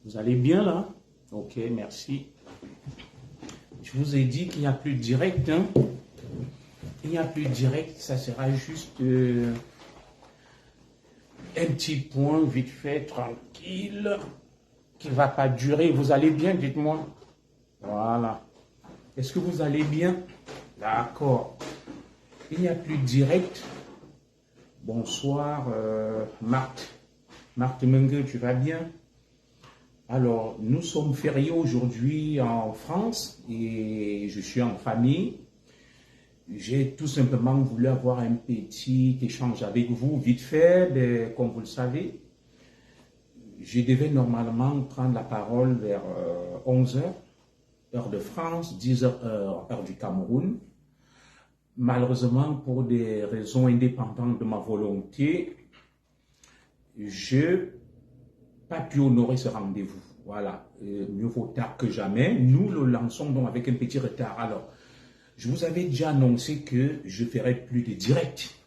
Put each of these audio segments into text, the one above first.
Vous allez bien là? Ok, merci. Je vous ai dit qu'il n'y a plus de direct, hein? Il n'y a plus de direct, ça sera juste un petit point vite fait, tranquille, qui ne va pas durer. Vous allez bien, dites-moi. Voilà. Est-ce que vous allez bien? D'accord. Il n'y a plus de direct. Bonsoir, Marthe. Marthe Mengue, tu vas bien? Alors, nous sommes fériés aujourd'hui en France et je suis en famille. J'ai tout simplement voulu avoir un petit échange avec vous, vite fait, comme vous le savez. Je devais normalement prendre la parole vers 11 heures, heure de France, 10 heures, heure du Cameroun. Malheureusement, pour des raisons indépendantes de ma volonté, je n'ai pas pu honorer ce rendez-vous. Voilà, mieux vaut tard que jamais. Nous le lançons donc avec un petit retard. Alors, je vous avais déjà annoncé que je ne ferai plus de directs,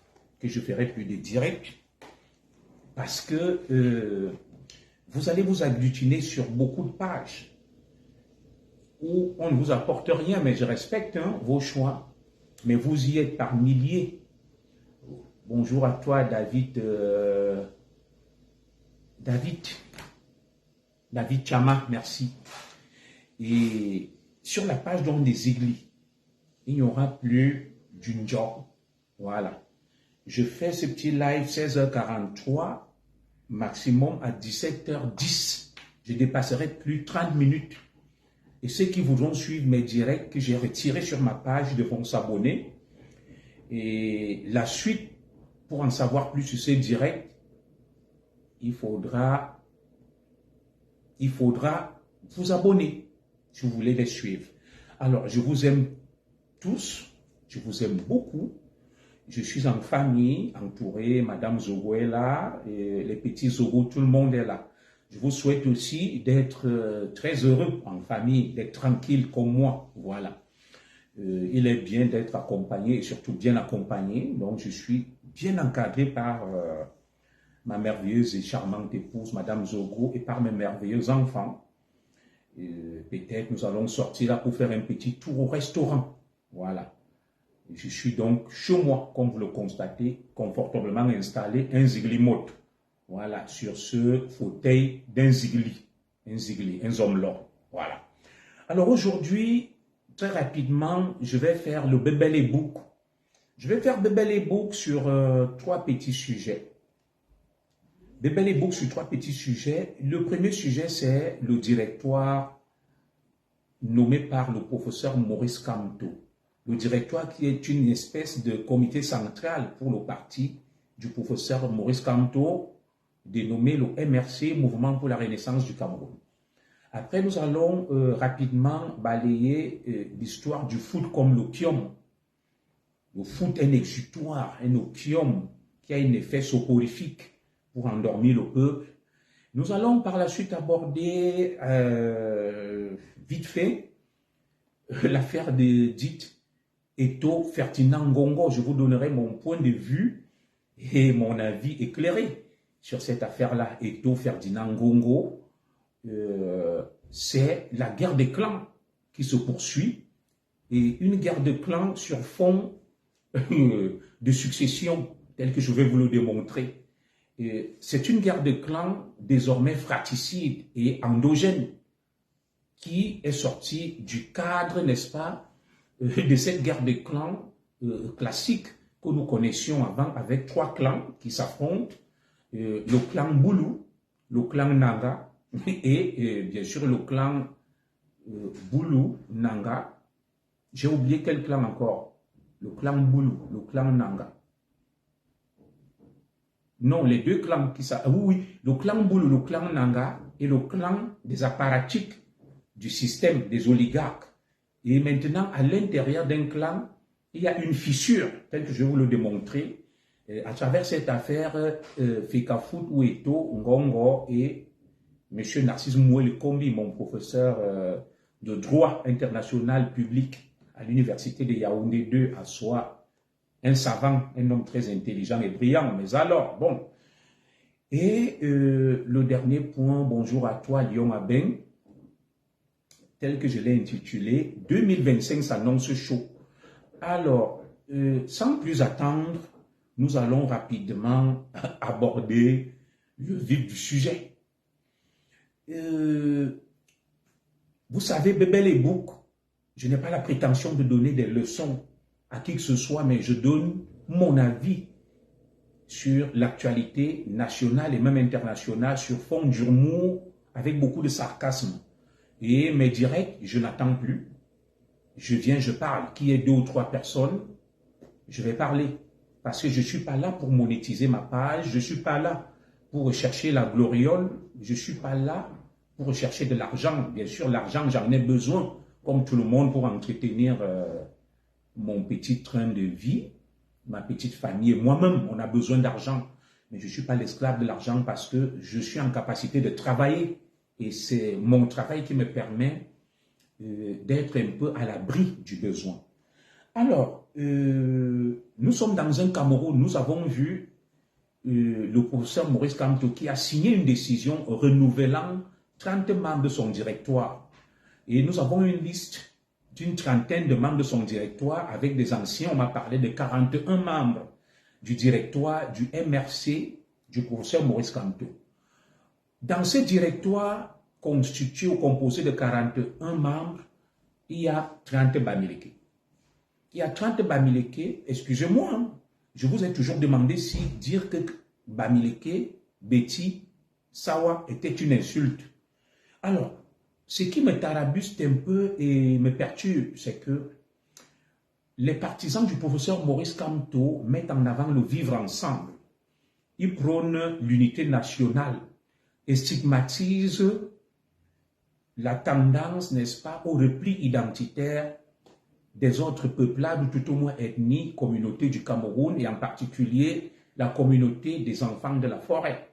parce que vous allez vous agglutiner sur beaucoup de pages où on ne vous apporte rien, mais je respecte vos choix, mais vous y êtes par milliers. Bonjour à toi, David Chama, merci. Et sur la page donc des églises, il n'y aura plus d'une job. Voilà. Je fais ce petit live 16h43, maximum à 17h10. Je dépasserai plus 30 minutes. Et ceux qui voudront suivre mes directs que j'ai retirés sur ma page devront s'abonner. Et la suite, pour en savoir plus sur ces directs, il faudra vous abonner si vous voulez les suivre. Alors, je vous aime tous, je vous aime beaucoup. Je suis en famille, entouré, Madame Zogo est là, et les petits Zogo, tout le monde est là. Je vous souhaite aussi d'être très heureux en famille, d'être tranquille comme moi. Voilà. Il est bien d'être accompagné, et surtout bien accompagné. Donc, je suis bien encadré par ma merveilleuse et charmante épouse, Madame Zogo, et par mes merveilleux enfants. Peut-être nous allons sortir là pour faire un petit tour au restaurant. Voilà. Je suis donc chez moi, comme vous le constatez, confortablement installé, un zigli-mote. Voilà, sur ce fauteuil d'un zigli, un zomlor. Voilà. Alors aujourd'hui, très rapidement, je vais faire le Bebel Book. Je vais faire Bebel Book sur trois petits sujets. Bebel Book sur trois petits sujets. Le premier sujet, c'est le directoire nommé par le professeur Maurice Kamto. Le directoire qui est une espèce de comité central pour le parti du professeur Maurice Kamto, dénommé le MRC, Mouvement pour la Renaissance du Cameroun. Après, nous allons rapidement balayer l'histoire du foot comme l'opium. Le foot est un exutoire, un opium qui a un effet soporifique pour endormir le peuple. Nous allons par la suite aborder vite fait l'affaire dite Eto Ferdinand Ngongo. Je vous donnerai mon point de vue et mon avis éclairé sur cette affaire-là. Eto Ferdinand Ngongo, c'est la guerre des clans qui se poursuit, et une guerre de clans sur fond de succession, tel que je vais vous le démontrer. C'est une guerre de clans désormais fratricide et endogène qui est sortie du cadre, n'est-ce pas, de cette guerre de clans classique que nous connaissions avant, avec trois clans qui s'affrontent, le clan Boulou, le clan Nanga et bien sûr le clan Boulou, Nanga. J'ai oublié quel clan encore? Le clan Boulou, le clan Nanga. Non, les deux clans qui s'affrontent. Oui, le clan Boulou, le clan Nanga et le clan des apparatchiks du système des oligarques. Et maintenant, à l'intérieur d'un clan, il y a une fissure, telle que je vais vous le démontrer, à travers cette affaire Fekafout Oueto, Ngongo et M. Narcisse Mouel Kombi, mon professeur de droit international public à l'université de Yaoundé 2, à soi un savant, un homme très intelligent et brillant. Mais alors, bon, Et le dernier point, bonjour à toi, Lyon Aben, tel que je l'ai intitulé, 2025 s'annonce chaud. Alors, sans plus attendre, nous allons rapidement aborder le vif du sujet. Vous savez, Bébé les Bouc, je n'ai pas la prétention de donner des leçons à qui que ce soit, mais je donne mon avis sur l'actualité nationale et même internationale sur fond d'humour avec beaucoup de sarcasme. Et mes directs, je n'attends plus. Je viens, je parle. Qu'il y ait 2 ou 3 personnes, je vais parler. Parce que je ne suis pas là pour monétiser ma page, je ne suis pas là pour rechercher la gloriole, je ne suis pas là pour rechercher de l'argent. Bien sûr, l'argent, j'en ai besoin, comme tout le monde, pour entretenir mon petit train de vie, ma petite famille et moi-même, on a besoin d'argent. Mais je ne suis pas l'esclave de l'argent parce que je suis en capacité de travailler. Et c'est mon travail qui me permet d'être un peu à l'abri du besoin. Alors, nous sommes dans un Cameroun, nous avons vu le professeur Maurice Kamto qui a signé une décision renouvelant 30 membres de son directoire. Et nous avons une liste d'une trentaine de membres de son directoire avec des anciens. On m'a parlé de 41 membres du directoire du MRC du professeur Maurice Kamto. Dans ce directoire constitué ou composé de 41 membres, il y a 30 Bamileke. Il y a 30 Bamileke, excusez-moi, hein, je vous ai toujours demandé si dire que Bamileke, Betty, Sawa était une insulte. Alors, ce qui me tarabuste un peu et me perturbe, c'est que les partisans du professeur Maurice Kamto mettent en avant le vivre ensemble. Ils prônent l'unité nationale et stigmatisent la tendance, n'est-ce pas, au repli identitaire des autres peuplades, ou tout au moins ethnies, communautés du Cameroun, et en particulier la communauté des enfants de la forêt,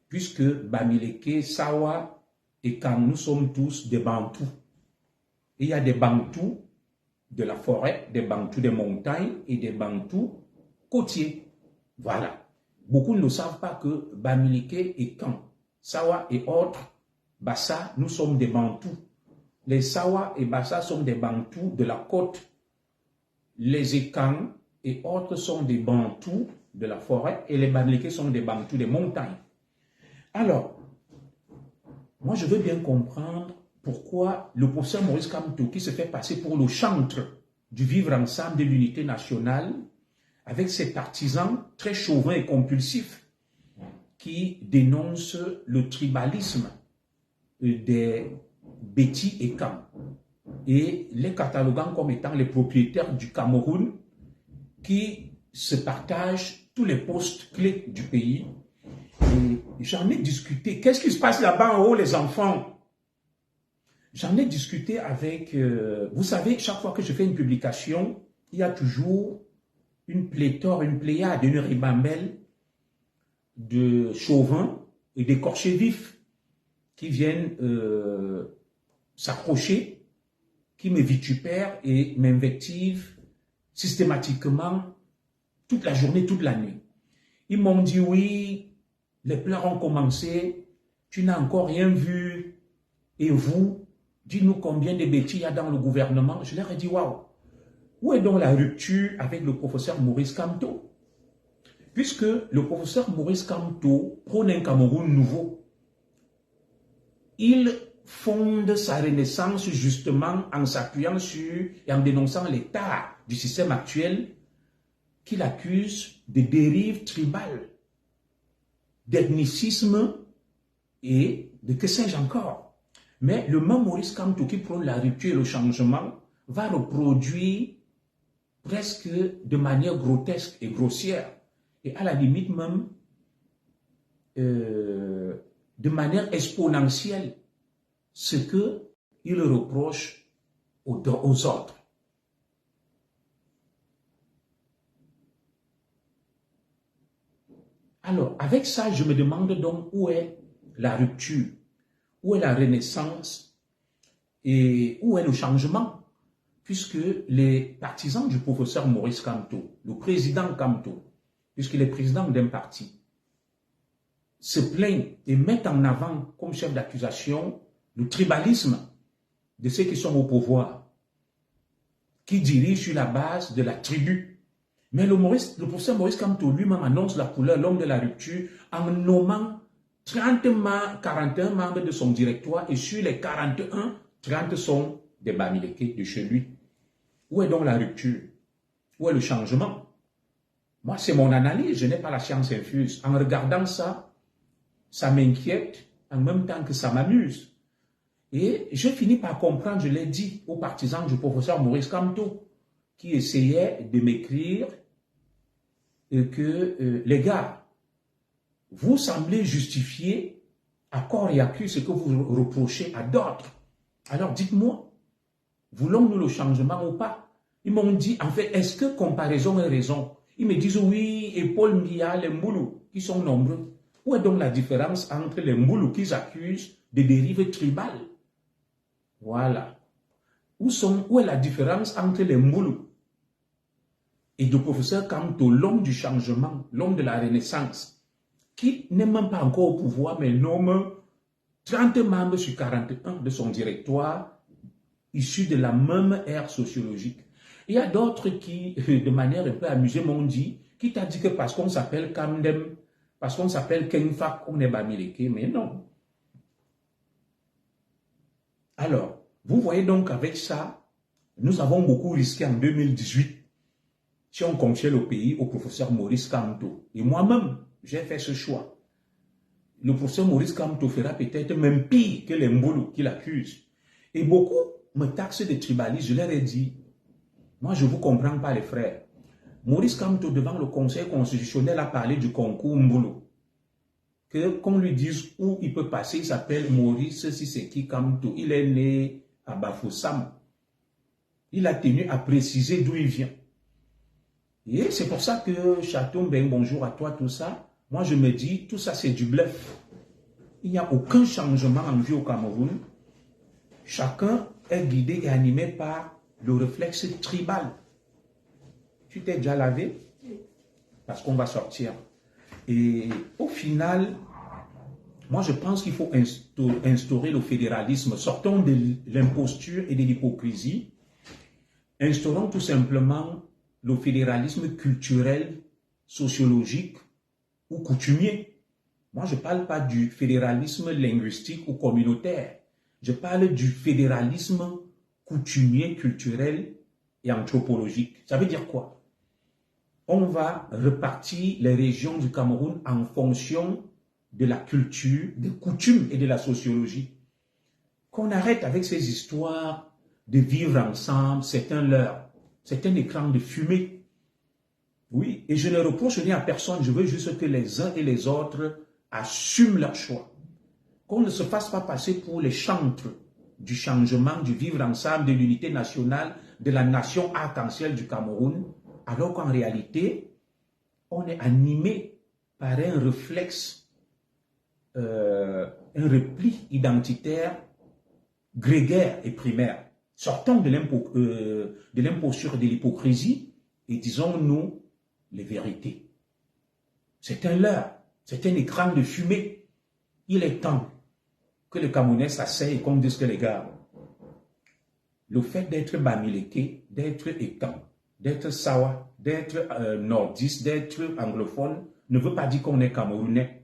puisque Bamileke, Sawa et Kam, nous sommes tous des Bantous. Et il y a des Bantous de la forêt, des Bantous des montagnes et des Bantous côtiers. Voilà. Beaucoup ne savent pas que Bamileke et Kam, Sawa et autres, Bassa, nous sommes des Bantous. Les Sawa et Bassa sont des Bantous de la côte. Les Ekang et autres sont des Bantous de la forêt et les Bamileke sont des Bantous des montagnes. Alors, moi je veux bien comprendre pourquoi le professeur Maurice Kamto, qui se fait passer pour le chantre du vivre ensemble de l'unité nationale, avec ses partisans très chauvins et compulsifs, qui dénoncent le tribalisme des Betty et Kam, et les cataloguant comme étant les propriétaires du Cameroun qui se partagent tous les postes clés du pays. Et j'en ai discuté. Qu'est-ce qui se passe là-bas en haut, les enfants? J'en ai discuté avec... vous savez, chaque fois que je fais une publication, il y a toujours une pléthore, une pléiade, une ribambelle de chauvins et d'écorchés vifs qui viennent s'accrocher, qui me vitupèrent et m'invectivent systématiquement toute la journée, toute la nuit. Ils m'ont dit, oui, les pleurs ont commencé, tu n'as encore rien vu, et vous, dis-nous combien de bêtises il y a dans le gouvernement. Je leur ai dit, waouh, où est donc la rupture avec le professeur Maurice Kamto? Puisque le professeur Maurice Kamto prône un Cameroun nouveau. Il fonde sa renaissance justement en s'appuyant sur et en dénonçant l'état du système actuel qu'il accuse de dérives tribales, d'ethnicisme et de que sais-je encore. Mais le même Maurice Kamto qui prône la rupture et le changement va reproduire presque de manière grotesque et grossière et à la limite même de manière exponentielle ce qu'il reproche aux autres. Alors, avec ça, je me demande donc où est la rupture, où est la renaissance et où est le changement, puisque les partisans du professeur Maurice Kamto, le président Kamto, puisqu'il est président d'un parti, se plaignent et mettent en avant comme chef d'accusation le tribalisme de ceux qui sont au pouvoir, qui dirigent sur la base de la tribu. Mais le professeur Maurice Kamto lui-même annonce la couleur, l'homme de la rupture, en nommant 41 membres de son directoire et sur les 41, 30 sont des Bamileke de chez lui. Où est donc la rupture? Où est le changement? Moi, c'est mon analyse, je n'ai pas la science infuse. En regardant ça, ça m'inquiète en même temps que ça m'amuse. Et je finis par comprendre, je l'ai dit aux partisans du professeur Maurice Kamto, qui essayait de m'écrire que les gars, vous semblez justifier à corps et à cru ce que vous reprochez à d'autres. Alors dites-moi, voulons-nous le changement ou pas? Ils m'ont dit, en fait, est-ce que comparaison est raison? Ils me disent oui, et Paul Mbia, les Mboulou, qui sont nombreux. Où est donc la différence entre les Mboulou qu'ils accusent de dérives tribales? Voilà. Où est la différence entre les Mboulou et le professeur Kamto, l'homme du changement, l'homme de la Renaissance, qui n'est même pas encore au pouvoir, mais nomme 30 membres sur 41 de son directoire, issus de la même ère sociologique. Il y a d'autres qui, de manière un peu amusée, m'ont dit, qui t'a dit que parce qu'on s'appelle Kamdem, parce qu'on s'appelle Kenfak, on est Bamileke, mais non. Alors, vous voyez donc avec ça, nous avons beaucoup risqué en 2018 si on confiait le pays au professeur Maurice Kamto. Et moi-même, j'ai fait ce choix. Le professeur Maurice Kamto fera peut-être même pire que les Mboulou qui l'accusent. Et beaucoup me taxent de tribaliste. Je leur ai dit, moi je ne vous comprends pas les frères. Maurice Kamto devant le Conseil constitutionnel a parlé du concours Mboulou. Qu'on lui dise où il peut passer, il s'appelle Maurice Siseki Kamto. Il est né à Bafoussam. Il a tenu à préciser d'où il vient. Et c'est pour ça que Chateau Ben, bonjour à toi, tout ça. Moi, je me dis, tout ça, c'est du bluff. Il n'y a aucun changement en vue au Cameroun. Chacun est guidé et animé par le réflexe tribal. Tu t'es déjà lavé? Parce qu'on va sortir. Et au final, moi, je pense qu'il faut instaurer le fédéralisme. Sortons de l'imposture et de l'hypocrisie. Instaurons tout simplement le fédéralisme culturel, sociologique ou coutumier. Moi, je ne parle pas du fédéralisme linguistique ou communautaire. Je parle du fédéralisme coutumier, culturel et anthropologique. Ça veut dire quoi? On va repartir les régions du Cameroun en fonction de la culture, des coutumes et de la sociologie. Qu'on arrête avec ces histoires de vivre ensemble, c'est un leurre. C'est un écran de fumée. Oui, et je ne reproche rien à personne. Je veux juste que les uns et les autres assument leur choix. Qu'on ne se fasse pas passer pour les chantres du changement, du vivre ensemble, de l'unité nationale, de la nation arc-en-ciel du Cameroun, alors qu'en réalité, on est animé par un réflexe, un repli identitaire, grégaire et primaire. Sortons de l'imposture et de l'hypocrisie et disons-nous les vérités. C'est un leurre, c'est un écran de fumée. Il est temps que le Camerounais s'asseye et qu'on dise que les gars, le fait d'être Bamileke, d'être étant, d'être Sawa, d'être nordiste, d'être anglophone, ne veut pas dire qu'on est Camerounais.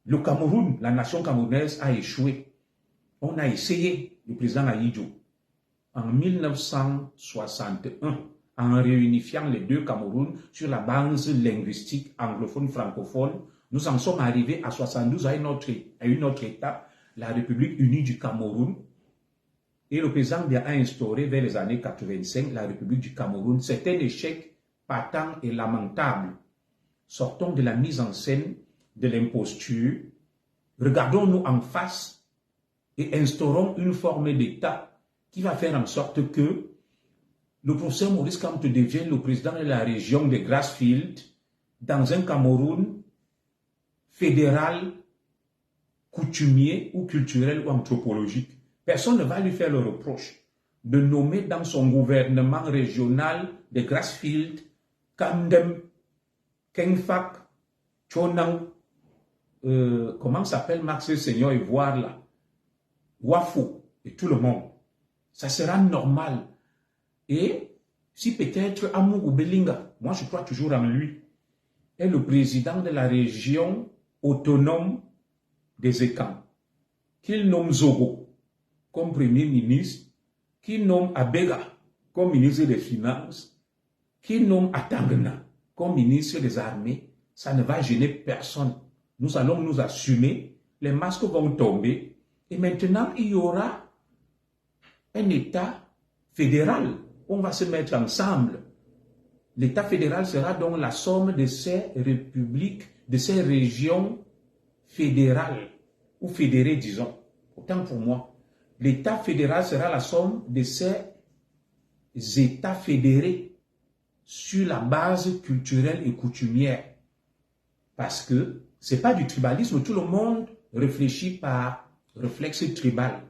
Le Cameroun, la nation camerounaise a échoué. On a essayé, le président Ahidjo, en 1961, en réunifiant les deux Camerouns sur la base linguistique anglophone-francophone, nous en sommes arrivés à 72 à une autre étape, la République unie du Cameroun. Et le président a instauré vers les années 85 la République du Cameroun. C'est un échec patent et lamentable. Sortons de la mise en scène de l'imposture, regardons-nous en face et instaurons une forme d'État qui va faire en sorte que le professeur Maurice Kamto devienne le président de la région de Grassfield dans un Cameroun fédéral, coutumier ou culturel ou anthropologique. Personne ne va lui faire le reproche de nommer dans son gouvernement régional de Grassfield, Kamdem, Kenfak, Chonang, comment s'appelle Max le Seigneur et voir là, Wafo et tout le monde. Ça sera normal. Et si peut-être Amourou Belinga, moi je crois toujours en lui, est le président de la région autonome des Ekans, qu'il nomme Zogo comme premier ministre, qu'il nomme Abega comme ministre des Finances, qu'il nomme Atangana comme ministre des Armées, ça ne va gêner personne. Nous allons nous assumer, les masques vont tomber, et maintenant il y aura un État fédéral. On va se mettre ensemble. L'État fédéral sera donc la somme de ces républiques, de ces régions fédérales, ou fédérées, disons. Autant pour moi. L'État fédéral sera la somme de ces États fédérés sur la base culturelle et coutumière. Parce que ce n'est pas du tribalisme. Tout le monde réfléchit par réflexe tribal.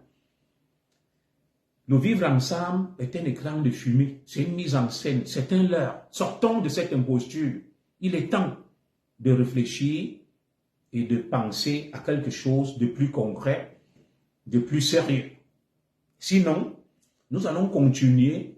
Le vivre ensemble est un écran de fumée, c'est une mise en scène, c'est un leurre. Sortons de cette imposture. Il est temps de réfléchir et de penser à quelque chose de plus concret, de plus sérieux. Sinon, nous allons continuer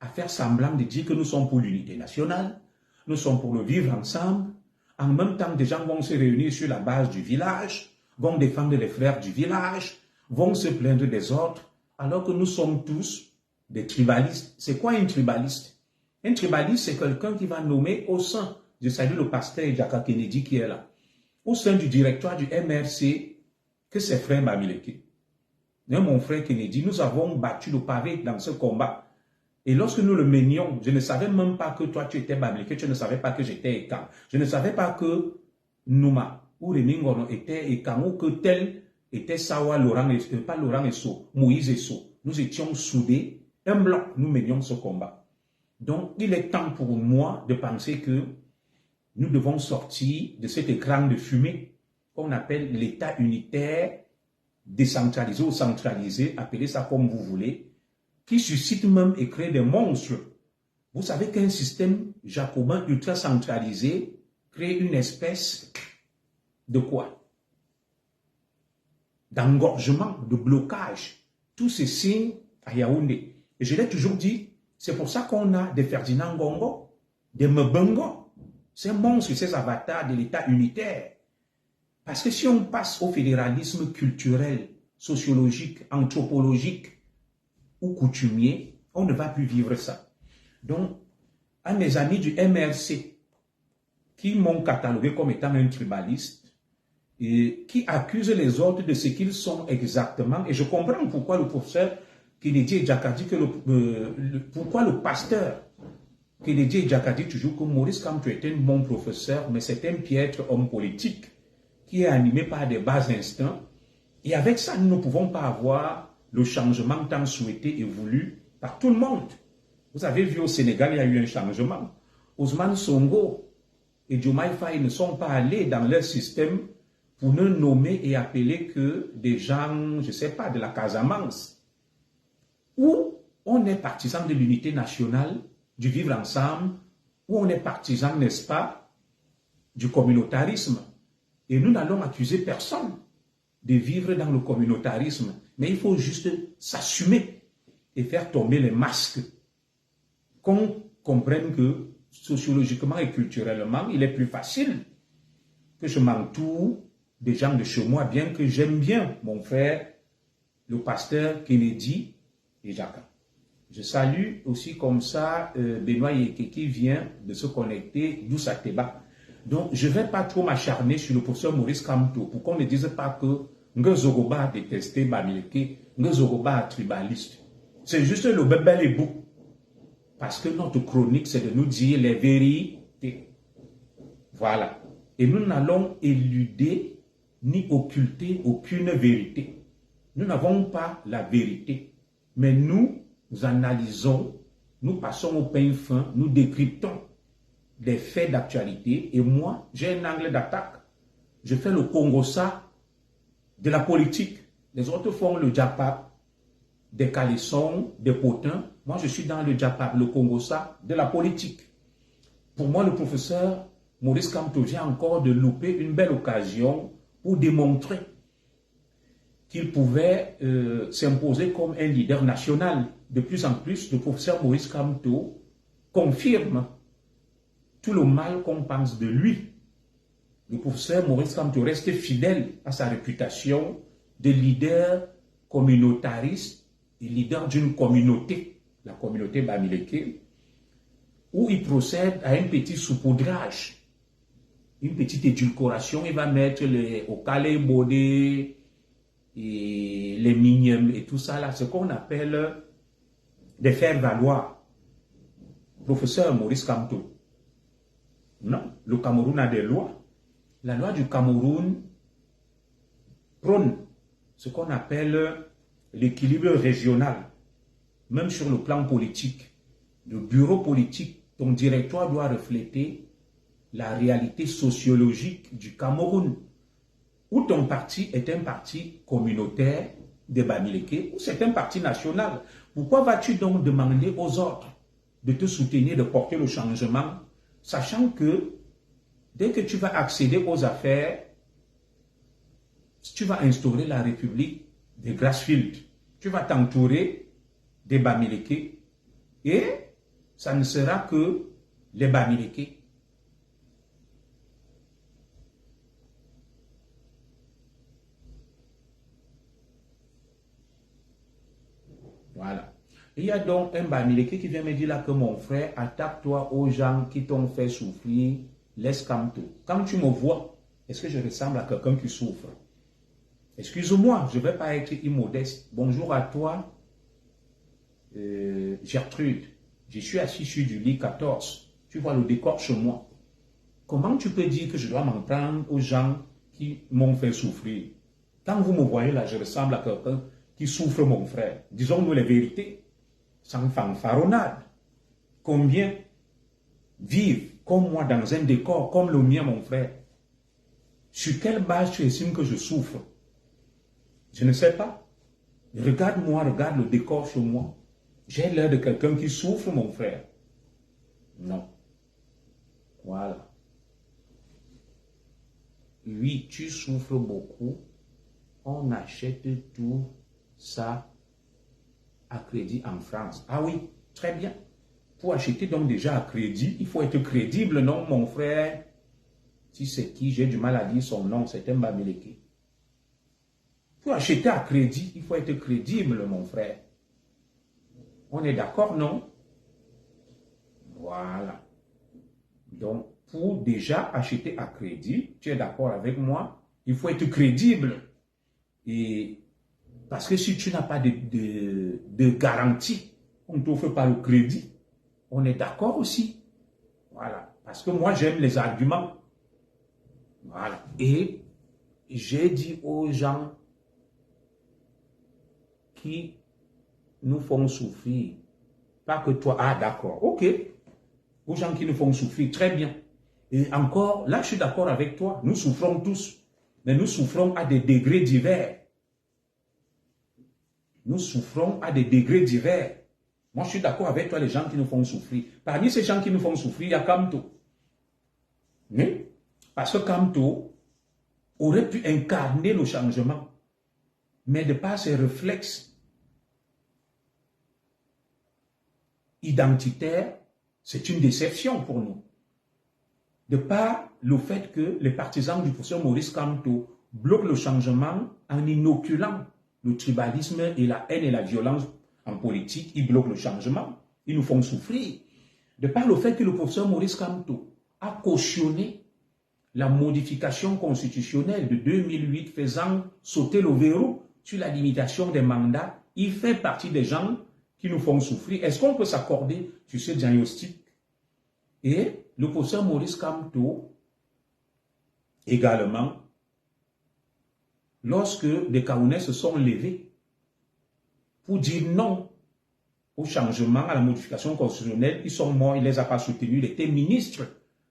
à faire semblant de dire que nous sommes pour l'unité nationale, nous sommes pour le vivre ensemble. En même temps, des gens vont se réunir sur la base du village, vont défendre les frères du village, vont se plaindre des autres, alors que nous sommes tous des tribalistes. C'est quoi un tribaliste? Un tribaliste, c'est quelqu'un qui va nommer au sein, je salue le pasteur Jaka Kennedy qui est là, au sein du directoire du MRC, que ses frères Bamileke. Mon frère Kennedy, nous avons battu le pavé dans ce combat. Et lorsque nous le menions, je ne savais même pas que toi tu étais Bamileke, tu ne savais pas que j'étais Ekan. Je ne savais pas que Nouma ou Remingono était Ekan ou que tel était Sawa, Laurent, pas Laurent Esso, Moïse Esso. Nous étions soudés, un bloc, nous menions ce combat. Donc, il est temps pour moi de penser que nous devons sortir de cet écran de fumée qu'on appelle l'État unitaire, décentralisé ou centralisé, appelez ça comme vous voulez, qui suscite même et crée des monstres. Vous savez qu'un système jacobin ultra centralisé crée une espèce de quoi? D'engorgement, de blocage. Tous ces signes à Yaoundé. Et je l'ai toujours dit, c'est pour ça qu'on a des Ferdinand Ngongo, des Mbongo, ces monstres, ces avatars de l'État unitaire. Parce que si on passe au fédéralisme culturel, sociologique, anthropologique ou coutumier, on ne va plus vivre ça. Donc, à mes amis du MRC, qui m'ont catalogué comme étant un tribaliste, et qui accusent les autres de ce qu'ils sont exactement. Et je comprends pourquoi le professeur Kennedy Ejaka dit que pourquoi le pasteur Kennedy Ejaka dit toujours que Maurice Kamto est un bon professeur, mais c'est un piètre homme politique qui est animé par des bas instincts. Et avec ça, nous ne pouvons pas avoir le changement tant souhaité et voulu par tout le monde. Vous avez vu au Sénégal, il y a eu un changement. Ousmane Sonko et Diomaye Faye ne sont pas allés dans leur système pour ne nommer et appeler que des gens, je ne sais pas, de la Casamance, où on est partisan de l'unité nationale, du vivre ensemble, où on est partisan, n'est-ce pas, du communautarisme. Et nous n'allons accuser personne de vivre dans le communautarisme, mais il faut juste s'assumer et faire tomber les masques, qu'on comprenne que sociologiquement et culturellement, il est plus facile que je m'entoure des gens de chez moi, bien que j'aime bien mon frère, le pasteur Kennedy Ejaka. Je salue aussi comme ça Benoît Yeke qui vient de se connecter d'Oussateba. Donc, je ne vais pas trop m'acharner sur le professeur Maurice Kamto pour qu'on ne dise pas que Ngezoroba a détesté Bamileke, Ngezoroba a tribaliste. C'est juste le bébé et bout. Parce que notre chronique, c'est de nous dire les vérités. Voilà. Et nous n'allons éluder ni occulter aucune vérité. Nous n'avons pas la vérité. Mais nous analysons, nous passons au pain fin, nous décryptons des faits d'actualité. Et moi, j'ai un angle d'attaque. Je fais le Congossa de la politique. Les autres font le Djapap, des calissons, des potins. Moi, je suis dans le Djapap, le Congossa de la politique. Pour moi, le professeur Maurice Kamto vient encore de louper une belle occasion pour démontrer qu'il pouvait s'imposer comme un leader national. De plus en plus, le professeur Maurice Kamto confirme tout le mal qu'on pense de lui. Le professeur Maurice Kamto reste fidèle à sa réputation de leader communautariste et leader d'une communauté, la communauté Bamileke, où il procède à un petit saupoudrage, une petite édulcoration. Il va mettre au calé bodé et les minimes et tout ça là, ce qu'on appelle des faire-valoir. Professeur Maurice Kamto. Non, le Cameroun a des lois. La loi du Cameroun prône ce qu'on appelle l'équilibre régional, même sur le plan politique. Le bureau politique, ton directoire doit refléter la réalité sociologique du Cameroun, où ton parti est un parti communautaire de Bamileke, ou c'est un parti national. Pourquoi vas-tu donc demander aux autres de te soutenir, de porter le changement, sachant que dès que tu vas accéder aux affaires, tu vas instaurer la République de Grassfield, tu vas t'entourer des Bamileke et ça ne sera que les Bamileke. Voilà. Il y a donc un Bamileke qui vient me dire là que mon frère, attaque-toi aux gens qui t'ont fait souffrir, laisse Kamto. Quand tu me vois, est-ce que je ressemble à quelqu'un qui souffre? Excuse-moi, je ne vais pas être immodeste. Bonjour à toi, Gertrude. Je suis assis sur du lit 14. Tu vois le décor chez moi. Comment tu peux dire que je dois m'en prendre aux gens qui m'ont fait souffrir? Quand vous me voyez là, je ressemble à quelqu'un qui souffre, mon frère. Disons-nous les vérités, sans fanfaronnade. Combien vivent comme moi dans un décor comme le mien, mon frère? Sur quelle base tu estimes que je souffre? Je ne sais pas. Regarde-moi, regarde le décor chez moi. J'ai l'air de quelqu'un qui souffre, mon frère. Non. Voilà. Oui, tu souffres beaucoup. On achète tout ça à crédit en France. Ah oui, très bien. Pour acheter donc déjà à crédit, il faut être crédible, non, mon frère? Si c'est qui, j'ai du mal à dire son nom, c'est un Bamileke. Pour acheter à crédit, il faut être crédible, mon frère. On est d'accord, non? Voilà. Donc, pour déjà acheter à crédit, tu es d'accord avec moi, il faut être crédible. Et parce que si tu n'as pas de garantie, on ne t'offre pas le crédit. On est d'accord aussi. Voilà. Parce que moi, j'aime les arguments. Voilà. Et j'ai dit aux gens qui nous font souffrir, pas que toi, ah d'accord, ok, aux gens qui nous font souffrir, très bien. Et encore, là, je suis d'accord avec toi, nous souffrons tous, mais nous souffrons à des degrés divers. Nous souffrons à des degrés divers. Moi, je suis d'accord avec toi, les gens qui nous font souffrir. Parmi ces gens qui nous font souffrir, il y a Kamto. Oui? Parce que Kamto aurait pu incarner le changement, mais de par ses réflexes identitaires, c'est une déception pour nous. De par le fait que les partisans du professeur Maurice Kamto bloquent le changement en inoculant le tribalisme et la haine et la violence en politique, ils bloquent le changement, ils nous font souffrir. De par le fait que le professeur Maurice Kamto a cautionné la modification constitutionnelle de 2008 faisant sauter le verrou sur la limitation des mandats, il fait partie des gens qui nous font souffrir. Est-ce qu'on peut s'accorder sur ce diagnostic? Et le professeur Maurice Kamto, également, lorsque les Camerounais se sont levés pour dire non au changement, à la modification constitutionnelle, ils sont morts, il ne les a pas soutenus, il était ministre.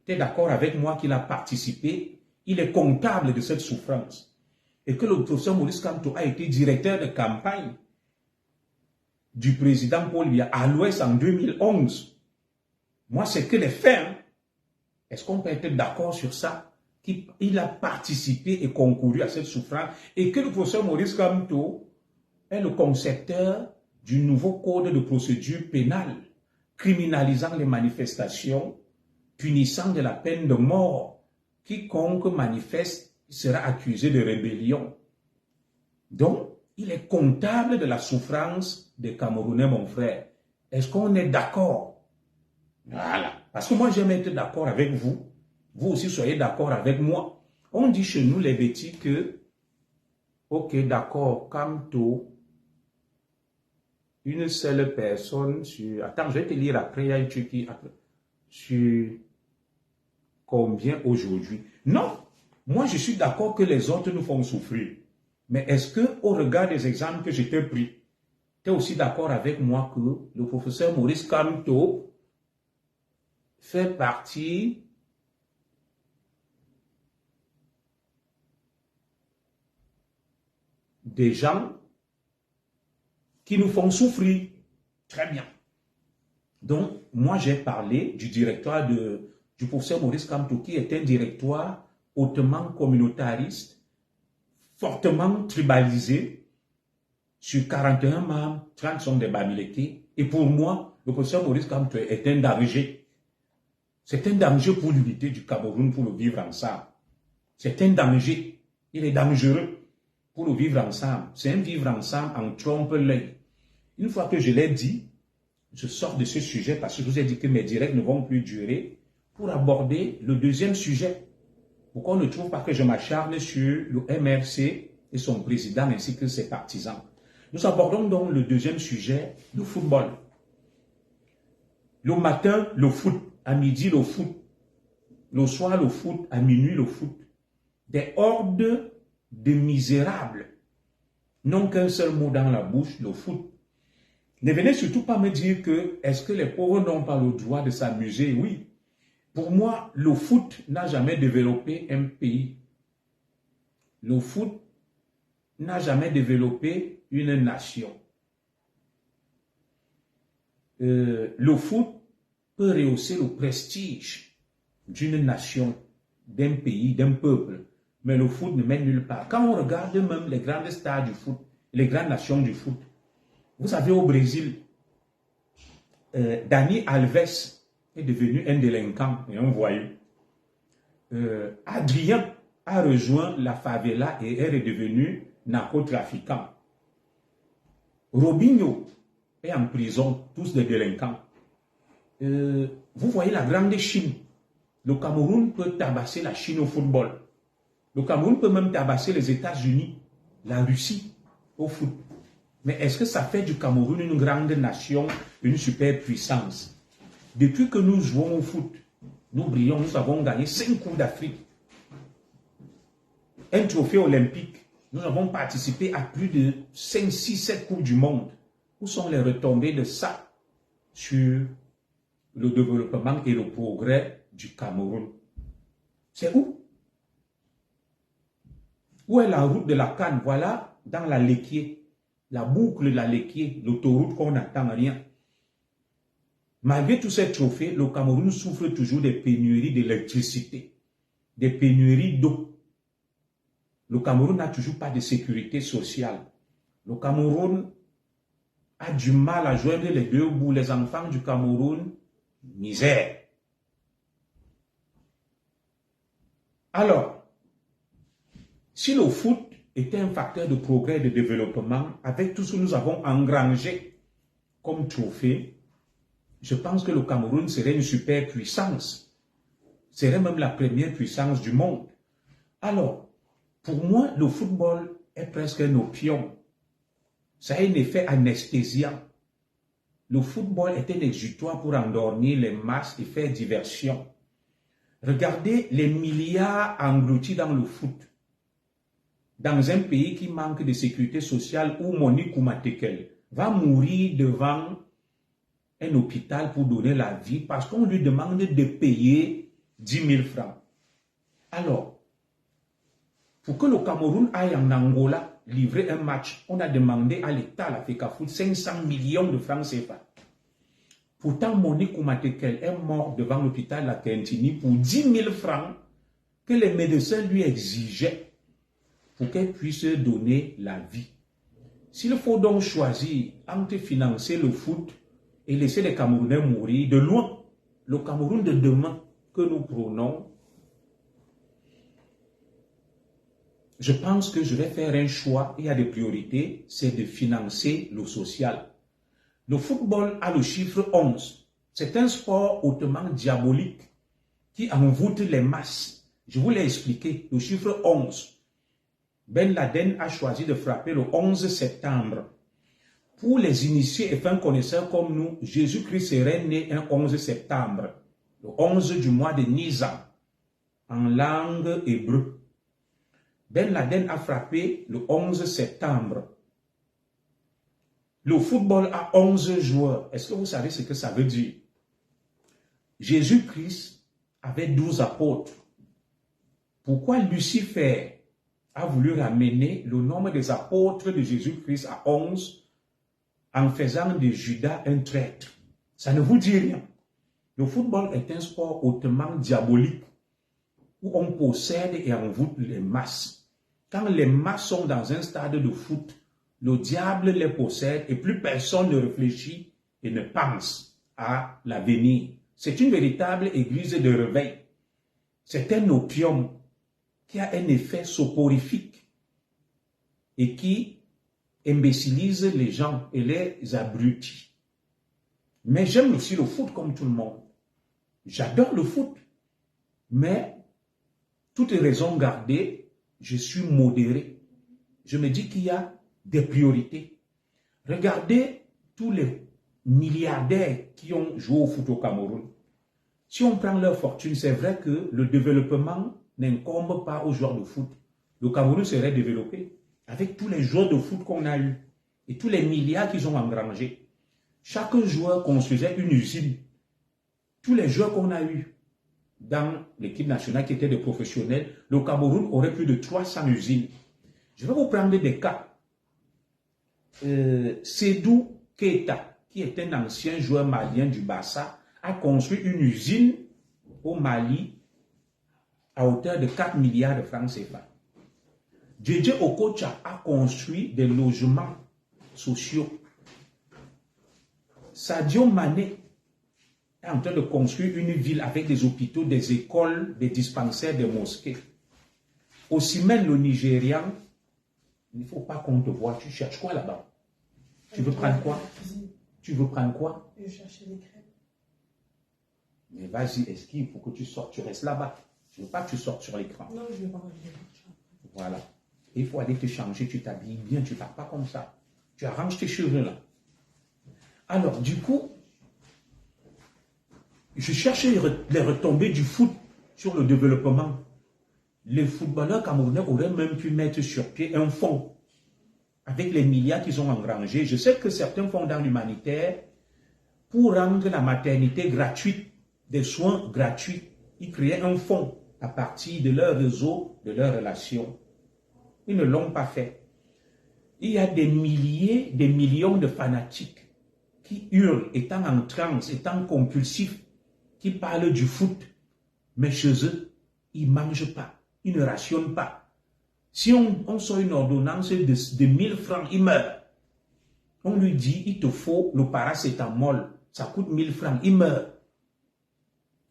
Tu es d'accord avec moi qu'il a participé, il est comptable de cette souffrance. Et que le professeur Maurice Kamto a été directeur de campagne du président Paul Biya à l'Ouest en 2011. Moi, c'est que les faits. Hein. Est-ce qu'on peut être d'accord sur ça? qu'il a participé et concouru à cette souffrance et que le professeur Maurice Kamto est le concepteur du nouveau code de procédure pénale criminalisant les manifestations, punissant de la peine de mort quiconque manifeste sera accusé de rébellion. Donc, il est comptable de la souffrance des Camerounais, mon frère. Est-ce qu'on est d'accord? Voilà. Parce que moi, j'aime être d'accord avec vous. Vous aussi, soyez d'accord avec moi. On dit chez nous, les bêtis, que, ok, d'accord, Kamto, une seule personne sur... Attends, je vais te lire après, il y a un truc qui... Sur combien aujourd'hui? Non, moi, je suis d'accord que les autres nous font souffrir. Mais est-ce que, au regard des exemples que je t'ai pris, tu es aussi d'accord avec moi que le professeur Maurice Kamto fait partie des gens qui nous font souffrir? Très bien. Donc, moi, j'ai parlé du directoire du professeur Maurice Kamto, qui est un directoire hautement communautariste, fortement tribalisé, sur 41 membres, 30 sont des Bamileke. Et pour moi, le professeur Maurice Kamto est un danger. C'est un danger pour l'unité du Cameroun, pour le vivre ensemble. C'est un danger. Il est dangereux pour le vivre ensemble. C'est un vivre ensemble en trompe-l'œil. Une fois que je l'ai dit, je sors de ce sujet parce que je vous ai dit que mes directs ne vont plus durer pour aborder le deuxième sujet. Pourquoi on ne trouve pas que je m'acharne sur le MRC et son président ainsi que ses partisans? Nous abordons donc le deuxième sujet, le football. Le matin, le foot. À midi, le foot. Le soir, le foot. À minuit, le foot. Des hordes de misérables n'ont qu'un seul mot dans la bouche, le foot. Ne venez surtout pas me dire que est-ce que les pauvres n'ont pas le droit de s'amuser? Oui. Pour moi, le foot n'a jamais développé un pays. Le foot n'a jamais développé une nation. Le foot peut rehausser le prestige d'une nation, d'un pays, d'un peuple. Mais le foot ne mène nulle part. Quand on regarde même les grandes stars du foot, les grandes nations du foot, vous savez, au Brésil, Dani Alves est devenu un délinquant et un voyou. Adrien a rejoint la favela et est redevenu narcotrafiquant. Robinho est en prison, tous des délinquants. Vous voyez la grande Chine. Le Cameroun peut tabasser la Chine au football. Le Cameroun peut même tabasser les États-Unis, la Russie au foot. Mais est-ce que ça fait du Cameroun une grande nation, une superpuissance? Depuis que nous jouons au foot, nous brillons, nous avons gagné 5 Coupes d'Afrique. Un trophée olympique. Nous avons participé à plus de 5, 6, 7 Coupes du monde. Où sont les retombées de ça sur le développement et le progrès du Cameroun? C'est où? Où est la route de la Canne? Voilà, dans la Léquier. La boucle de la Léquier, l'autoroute qu'on n'attend rien. Malgré tous ces trophées, le Cameroun souffre toujours des pénuries d'électricité, des pénuries d'eau. Le Cameroun n'a toujours pas de sécurité sociale. Le Cameroun a du mal à joindre les deux bouts. Les enfants du Cameroun, misère. Alors, si le foot était un facteur de progrès et de développement, avec tout ce que nous avons engrangé comme trophée, je pense que le Cameroun serait une superpuissance. Serait même la première puissance du monde. Alors, pour moi, le football est presque un opium. Ça a un effet anesthésiant. Le football est un exutoire pour endormir les masses et faire diversion. Regardez les milliards engloutis dans le foot. Dans un pays qui manque de sécurité sociale où Monique Oumatekel va mourir devant un hôpital pour donner la vie parce qu'on lui demande de payer 10 000 francs. Alors, pour que le Cameroun aille en Angola livrer un match, on a demandé à l'État, à la FECAFOOT, 500 millions de francs CFA. Pourtant, Monique Oumatekel est mort devant l'hôpital de la Quintini pour 10 000 francs que les médecins lui exigeaient pour qu'elle puisse donner la vie. S'il faut donc choisir entre financer le foot et laisser les Camerounais mourir, de loin, le Cameroun de demain que nous prônons, je pense que je vais faire un choix, il y a des priorités, c'est de financer le social. Le football a le chiffre 11. C'est un sport hautement diabolique qui envoûte les masses. Je vous l'ai expliqué, le chiffre 11. Ben Laden a choisi de frapper le 11 septembre. Pour les initiés et fins connaisseurs comme nous, Jésus-Christ serait né un 11 septembre, le 11 du mois de Nisan, en langue hébreu. Ben Laden a frappé le 11 septembre. Le football a 11 joueurs. Est-ce que vous savez ce que ça veut dire? Jésus-Christ avait 12 apôtres. Pourquoi Lucifer a voulu ramener le nombre des apôtres de Jésus-Christ à 11 en faisant de Judas un traître? Ça ne vous dit rien. Le football est un sport hautement diabolique où on possède et envoûte les masses. Quand les masses sont dans un stade de foot, le diable les possède et plus personne ne réfléchit et ne pense à l'avenir. C'est une véritable église de réveil. C'est un opium qui a un effet soporifique et qui imbécilise les gens et les abrutit. Mais j'aime aussi le foot comme tout le monde. J'adore le foot. Mais, toutes raisons gardées, je suis modéré. Je me dis qu'il y a des priorités. Regardez tous les milliardaires qui ont joué au foot au Cameroun. Si on prend leur fortune, c'est vrai que le développement n'incombe pas aux joueurs de foot. Le Cameroun serait développé avec tous les joueurs de foot qu'on a eus et tous les milliards qu'ils ont engrangés. Chaque joueur construisait une usine. Tous les joueurs qu'on a eus dans l'équipe nationale qui étaient des professionnels, le Cameroun aurait plus de 300 usines. Je vais vous prendre des cas. Sédou Keita, qui est un ancien joueur malien du Barça, a construit une usine au Mali à hauteur de 4 milliards de francs CFA. JJ Okocha a construit des logements sociaux. Sadio Mané est en train de construire une ville avec des hôpitaux, des écoles, des dispensaires, des mosquées. Osimhen, le Nigérian, il ne faut pas qu'on te voie. Tu cherches quoi là-bas? Tu veux prendre quoi? Tu veux prendre quoi? Je cherchais des crêpes. Mais vas-y, esquive, il faut que tu sortes, tu restes là-bas. Je ne veux pas que tu sortes sur l'écran. Non, je ne vais pas. Voilà. Il faut aller te changer, tu t'habilles bien, tu ne pars pas comme ça. Tu arranges tes cheveux là. Alors, du coup, je cherche les retombées du foot sur le développement. Les footballeurs camerounais auraient même pu mettre sur pied un fonds avec les milliards qu'ils ont engrangés. Je sais que certains fonds dans l'humanitaire, pour rendre la maternité gratuite, des soins gratuits, ils créaient un fonds à partir de leur réseau, de leurs relations. Ils ne l'ont pas fait. Il y a des milliers, des millions de fanatiques qui hurlent, étant en transe, étant compulsifs, qui parlent du foot, mais chez eux, ils ne mangent pas, ils ne rationnent pas. Si on sort une ordonnance de 1000 francs, il meurt. On lui dit, il te faut le paracétamol, ça coûte 1000 francs, il meurt.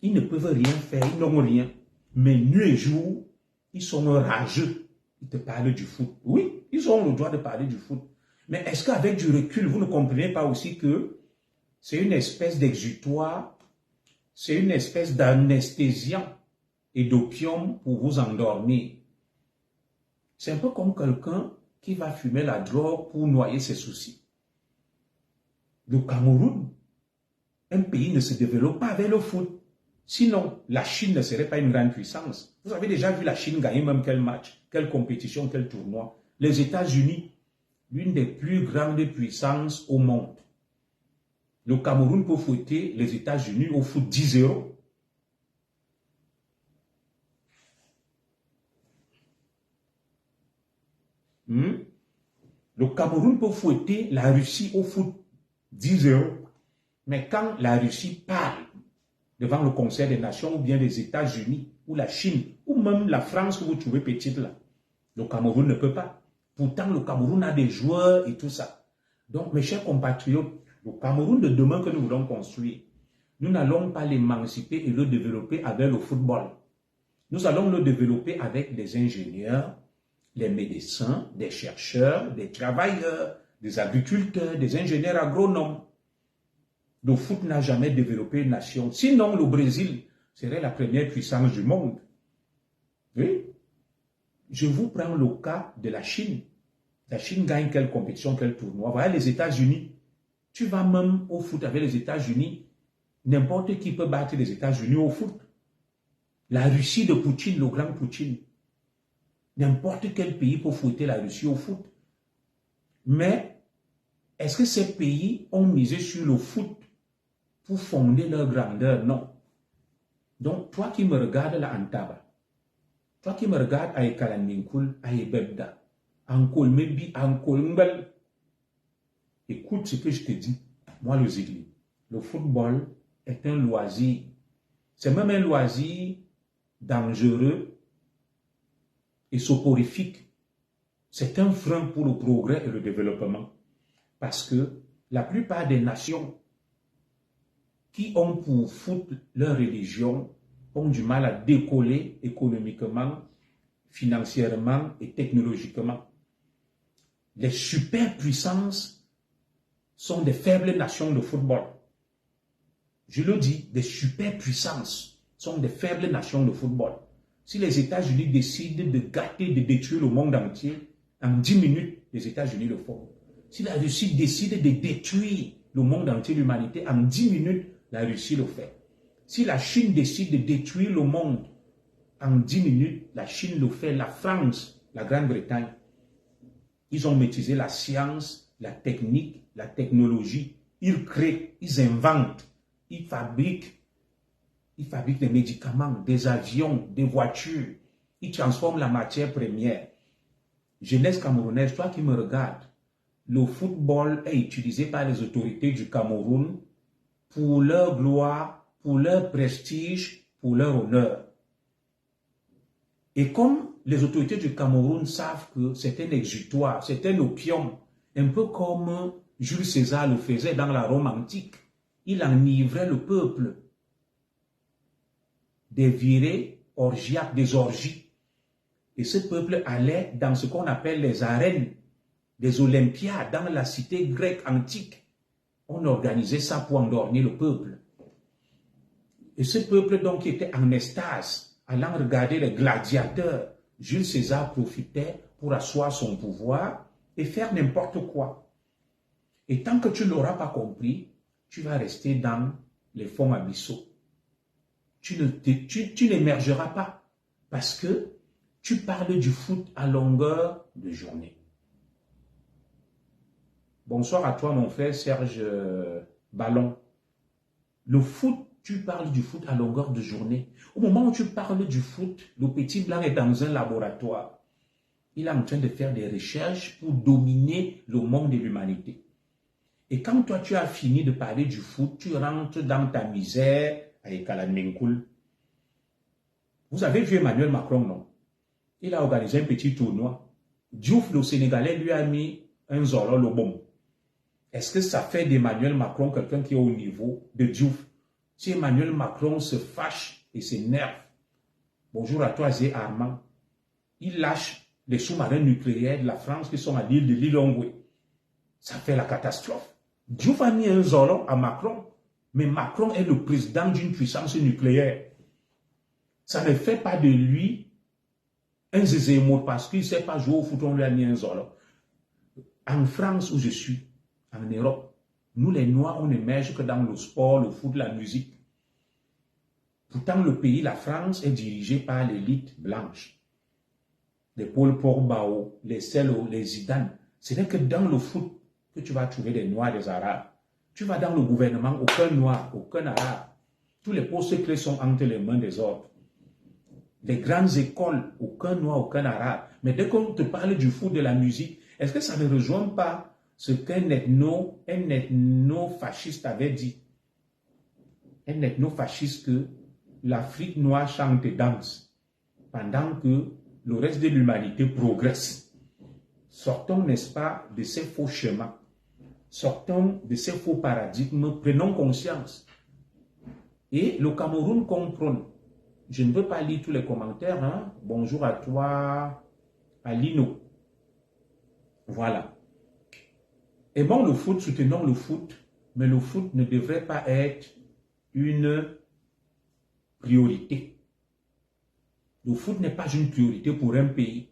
Ils ne peuvent rien faire, ils n'ont rien. Mais nuit et jour, ils sont rageux. Ils te parlent du foot. Oui, ils ont le droit de parler du foot. Mais est-ce qu'avec du recul, vous ne comprenez pas aussi que c'est une espèce d'exutoire, c'est une espèce d'anesthésiant et d'opium pour vous endormir? C'est un peu comme quelqu'un qui va fumer la drogue pour noyer ses soucis. Le Cameroun, un pays ne se développe pas avec le foot. Sinon, la Chine ne serait pas une grande puissance. Vous avez déjà vu la Chine gagner même quel match, quelle compétition, quel tournoi. Les États-Unis, l'une des plus grandes puissances au monde. Le Cameroun peut fouetter les États-Unis au foot 10-0. Le Cameroun peut fouetter la Russie au foot 10-0. Mais quand la Russie parle devant le Conseil des Nations, ou bien les États-Unis, ou la Chine, ou même la France que vous trouvez petite là. Le Cameroun ne peut pas. Pourtant, le Cameroun a des joueurs et tout ça. Donc, mes chers compatriotes, le Cameroun de demain que nous voulons construire, nous n'allons pas l'émanciper et le développer avec le football. Nous allons le développer avec des ingénieurs, des médecins, des chercheurs, des travailleurs, des agriculteurs, des ingénieurs agronomes. Le foot n'a jamais développé une nation. Sinon, le Brésil serait la première puissance du monde. Oui. Je vous prends le cas de la Chine. La Chine gagne quelle compétition, quel tournoi. Voilà les États-Unis. Tu vas même au foot avec les États-Unis. N'importe qui peut battre les États-Unis au foot. La Russie de Poutine, le grand Poutine. N'importe quel pays peut fouetter la Russie au foot. Mais est-ce que ces pays ont misé sur le foot pour fonder leur grandeur? Non. Donc, toi qui me regardes là en Taba, toi qui me regardes à Ekalanminkul, à Ebebda, en Kolmebi, en Kolmbel, écoute ce que je te dis. Moi, le Zigli, le football est un loisir. C'est même un loisir dangereux et soporifique. C'est un frein pour le progrès et le développement. Parce que la plupart des nations qui ont pour foot leur religion ont du mal à décoller économiquement, financièrement et technologiquement. Les superpuissances sont des faibles nations de football. Je le dis, des superpuissances sont des faibles nations de football. Si les États-Unis décident de gâter, de détruire le monde entier, en 10 minutes, les États-Unis le font. Si la Russie décide de détruire le monde entier, l'humanité, en 10 minutes, la Russie le fait. Si la Chine décide de détruire le monde, en 10 minutes, la Chine le fait. La France, la Grande-Bretagne, ils ont maîtrisé la science, la technique, la technologie. Ils créent, ils inventent, ils fabriquent des médicaments, des avions, des voitures. Ils transforment la matière première. Jeunesse camerounaise, toi qui me regardes, le football est utilisé par les autorités du Cameroun pour leur gloire, pour leur prestige, pour leur honneur. Et comme les autorités du Cameroun savent que c'est un exutoire, c'est un opium, un peu comme Jules César le faisait dans la Rome antique, il enivrait le peuple des virées orgiaques, des orgies. Et ce peuple allait dans ce qu'on appelle les arènes, des Olympiades, dans la cité grecque antique. On organisait ça pour endormir le peuple. Et ce peuple donc qui était en extase, allant regarder les gladiateurs, Jules César profitait pour asseoir son pouvoir et faire n'importe quoi. Et tant que tu ne l'auras pas compris, tu vas rester dans les fonds abyssaux. Tu n'émergeras pas parce que tu parles du foot à longueur de journée. Bonsoir à toi, mon frère Serge Ballon. Le foot, tu parles du foot à longueur de journée. Au moment où tu parles du foot, le petit blanc est dans un laboratoire. Il est en train de faire des recherches pour dominer le monde et l'humanité. Et quand toi, tu as fini de parler du foot, tu rentres dans ta misère à Ekalanminkul. Vous avez vu Emmanuel Macron, non? Il a organisé un petit tournoi. Diouf, le Sénégalais, lui a mis un Zoro le bon. Est-ce que ça fait d'Emmanuel Macron quelqu'un qui est au niveau de Diouf? Si Emmanuel Macron se fâche et s'énerve, bonjour à toi, Zé Armand, il lâche les sous-marins nucléaires de la France qui sont à l'île de Lilongwe. Ça fait la catastrophe. Diouf a mis un Zoro à Macron, mais Macron est le président d'une puissance nucléaire. Ça ne fait pas de lui un zézémour parce qu'il ne sait pas jouer au foot, on lui a mis un Zoro. En France où je suis, en Europe, nous les Noirs, on n'émerge que dans le sport, le foot, la musique. Pourtant, le pays, la France, est dirigé par l'élite blanche. Les Paul Pogba, les Sello, les Zidane. Ce n'est que dans le foot que tu vas trouver des Noirs, des Arabes. Tu vas dans le gouvernement, aucun Noir, aucun Arabe. Tous les postes clés sont entre les mains des autres. Les grandes écoles, aucun Noir, aucun Arabe. Mais dès qu'on te parle du foot, de la musique, est-ce que ça ne rejoint pas ce qu'un ethno-fasciste avait dit? un ethno-fasciste que l'Afrique noire chante et danse pendant que le reste de l'humanité progresse. Sortons, n'est-ce pas, de ces faux schémas. Sortons de ces faux paradigmes. Prenons conscience. Et le Cameroun comprend. Je ne veux pas lire tous les commentaires. Hein? Bonjour à toi, Alino. Voilà. Aimons le foot, soutenons le foot, mais le foot ne devrait pas être une priorité. Le foot n'est pas une priorité pour un pays.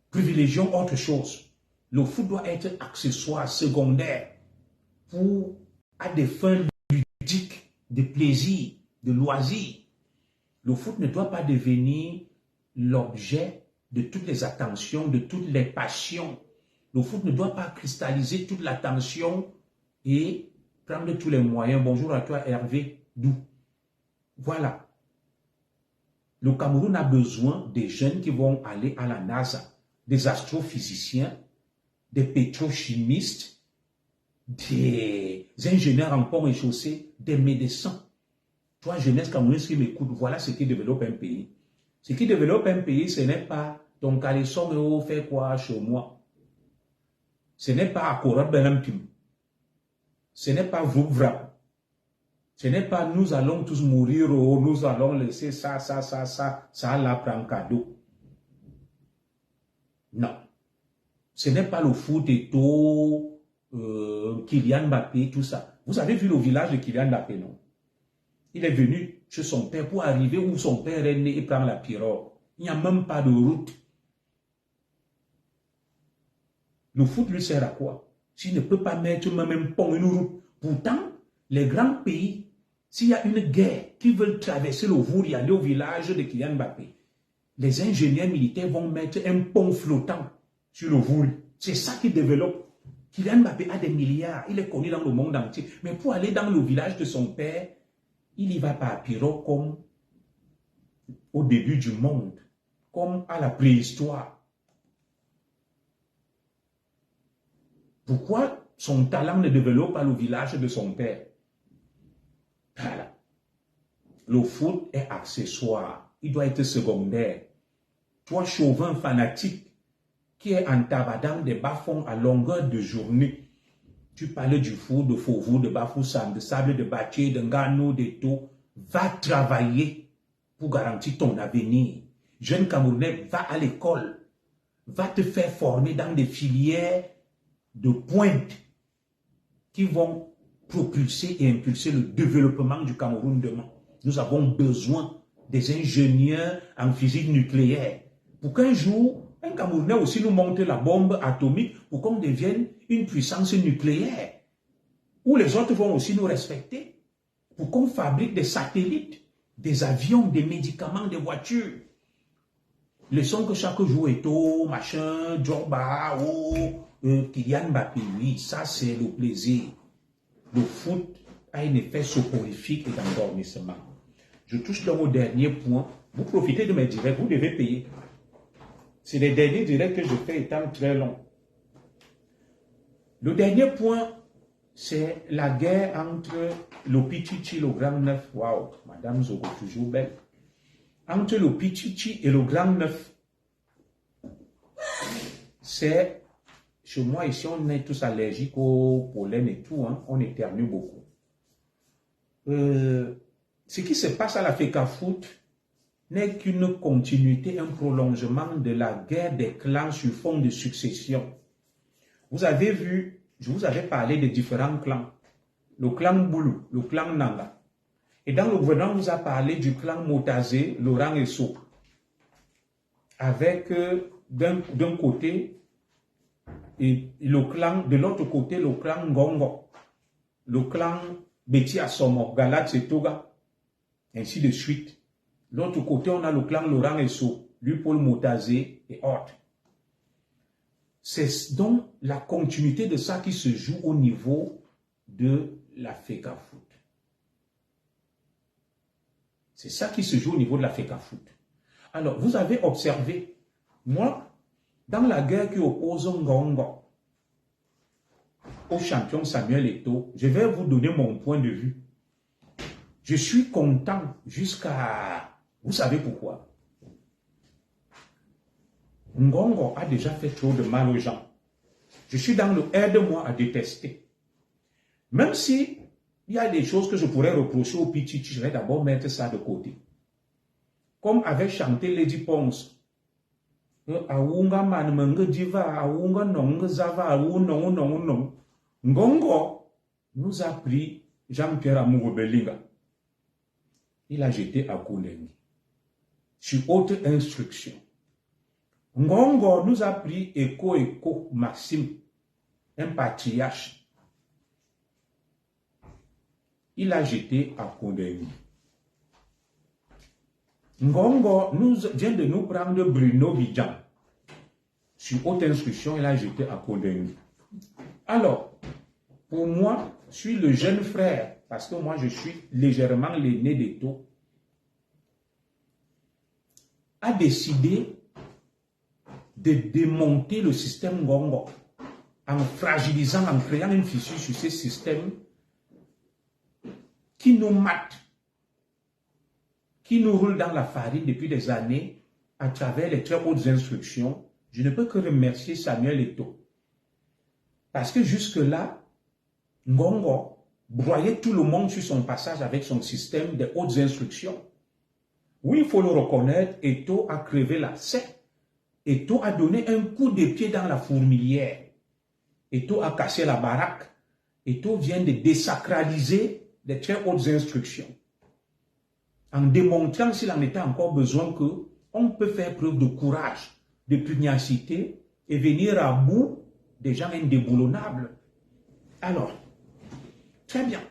Privilégions autre chose. Le foot doit être accessoire, secondaire, à des fins ludiques, de plaisir, de loisir. Le foot ne doit pas devenir l'objet de toutes les attentions, de toutes les passions. Le foot ne doit pas cristalliser toute l'attention et prendre tous les moyens. Bonjour à toi Hervé Dou. Voilà. Le Cameroun a besoin des jeunes qui vont aller à la NASA, des astrophysiciens, des pétrochimistes, des ingénieurs en pont et chaussée, des médecins. Toi, jeunesse camerounaise qui m'écoute, voilà ce qui développe un pays. Ce qui développe un pays, ce n'est pas ton caleçon fait quoi chez moi. Ce n'est pas Akora Benamtim. Ce n'est pas Vrouvra. Ce n'est pas nous allons tous mourir ou nous allons laisser ça là prendre cadeau. Non. Ce n'est pas le foot et tout, Kylian Mbappé, tout ça. Vous avez vu le village de Kylian Mbappé, non? Il est venu chez son père pour arriver où son père est né et prendre la pirogue. Il n'y a même pas de route. Le foot lui sert à quoi? S'il ne peut pas mettre même un pont, une route. Pourtant, les grands pays, s'il y a une guerre qui veulent traverser le Vour et aller au village de Kylian Mbappé, les ingénieurs militaires vont mettre un pont flottant sur le Vour. C'est ça qui développe. Kylian Mbappé a des milliards, il est connu dans le monde entier. Mais pour aller dans le village de son père, il n'y va pas à pirogue comme au début du monde, comme à la préhistoire. Pourquoi son talent ne développe pas le village de son père? Voilà. Le foot est accessoire, il doit être secondaire. Toi, chauvin fanatique, qui est en tabadant des bas-fonds à longueur de journée, tu parles du foot, de Fauveau, de Bafoussam, de Sable, de Baché, de Ngano, de To, va travailler pour garantir ton avenir. Jeune Camerounais, va à l'école, va te faire former dans des filières de pointe qui vont propulser et impulser le développement du Cameroun demain. Nous avons besoin des ingénieurs en physique nucléaire pour qu'un jour, un Camerounais aussi nous monte la bombe atomique pour qu'on devienne une puissance nucléaire où les autres vont aussi nous respecter pour qu'on fabrique des satellites, des avions, des médicaments, des voitures. Laissons que chaque jour est au machin, Djorba, Kylian Mbappé, oui, ça c'est le plaisir. Le foot a un effet soporifique et d'endormissement. Je touche donc au dernier point. Vous profitez de mes directs, vous devez payer. C'est les derniers directs que je fais étant très longs. Le dernier point, c'est la guerre entre le Pichichi et le Grand Neuf. Waouh, Madame Zogo, toujours belle. Entre le Pichichi et le Grand Neuf, c'est, chez moi ici, on est tous allergiques au pollen et tout, hein, on éternue beaucoup. Ce qui se passe à la FECAFOOT n'est qu'une continuité, un prolongement de la guerre des clans sur fond de succession. Vous avez vu, je vous avais parlé des différents clans. Le clan Boulou, le clan Nanga. Et dans le gouvernement, on vous a parlé du clan Motazé, Laurent et So. Avec d'un côté, et le clan, de l'autre côté, le clan Ngongo, le clan Beti Asomo, Galat Setoga, ainsi de suite. L'autre côté, on a le clan Laurent et So, lui Paul Motazé et autres. C'est donc la continuité de ça qui se joue au niveau de la FECAFOOT. C'est ça qui se joue au niveau de la FECAFOOT. Alors, vous avez observé, moi, dans la guerre qui oppose Ngongo au champion Samuel Eto'o, je vais vous donner mon point de vue. Je suis content jusqu'à... Vous savez pourquoi? Ngongo a déjà fait trop de mal aux gens. Je suis dans le aide-moi à détester. Même si il y a des choses que je pourrais reprocher au Pichichi, je vais d'abord mettre ça de côté. Comme avait chanté Lady Pons. Aunga man menge diva, aunga nong zava, aunga non. Ngongo nous a pris Jean-Pierre Amour Belinga. Il a jeté à Koulengi. Sur haute instruction. Ngongo nous a pris Eko Maxime, un patriarche. Il a jeté à Koulengi. Ngongo vient de nous prendre Bruno Bidjan. Sur haute instruction, il a jeté à Koulengi. Alors, pour moi, je suis le jeune frère, parce que moi je suis légèrement l'aîné d'Eto, a décidé de démonter le système Ngongo en fragilisant, en créant une fissure sur ce système qui nous mate, qui nous roule dans la farine depuis des années à travers les très hautes instructions. Je ne peux que remercier Samuel Eto'o. Parce que jusque-là, Ngongo broyait tout le monde sur son passage avec son système de hautes instructions. Oui, il faut le reconnaître, Eto'o a crevé l'abcès. Eto'o a donné un coup de pied dans la fourmilière. Eto'o a cassé la baraque. Eto'o vient de désacraliser les très hautes instructions. En démontrant, s'il en était encore besoin, qu'on peut faire preuve de courage, de pugnacité et venir à bout des gens indéboulonnables. Alors, très bien.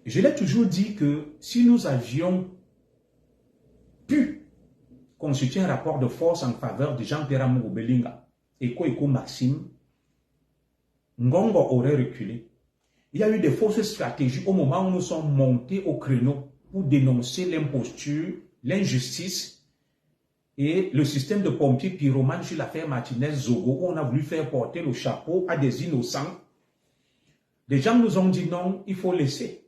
Je l'ai toujours dit que si nous avions pu constituer un rapport de force en faveur de Jean-Pierre Amour Belinga et Eko Maxime, Ngongo aurait reculé. Il y a eu des fausses stratégies au moment où nous sommes montés au créneau pour dénoncer l'imposture, l'injustice et le système de pompiers pyromanes sur l'affaire Martinez-Zogo, où on a voulu faire porter le chapeau à des innocents. Les gens nous ont dit non, il faut laisser.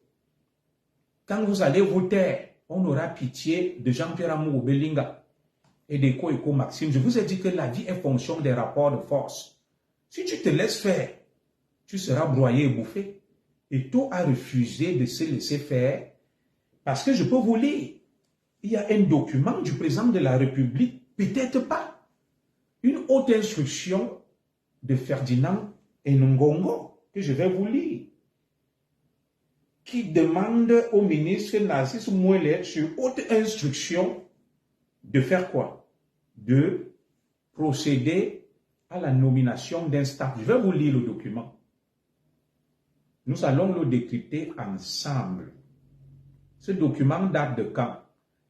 Quand vous allez vous taire, on aura pitié de Jean-Pierre Amour Belinga et d'Eko Maxime. Je vous ai dit que la vie est fonction des rapports de force. Si tu te laisses faire, tu seras broyé et bouffé. Eto'o a refusé de se laisser faire parce que je peux vous lire. Il y a un document du président de la République, peut-être pas. Une haute instruction de Ferdinand Ngongo que je vais vous lire, qui demande au ministre Narcisse Mouelet, sur haute instruction, de faire quoi? De procéder à la nomination d'un staff. Je vais vous lire le document. Nous allons le décrypter ensemble. Ce document date de quand?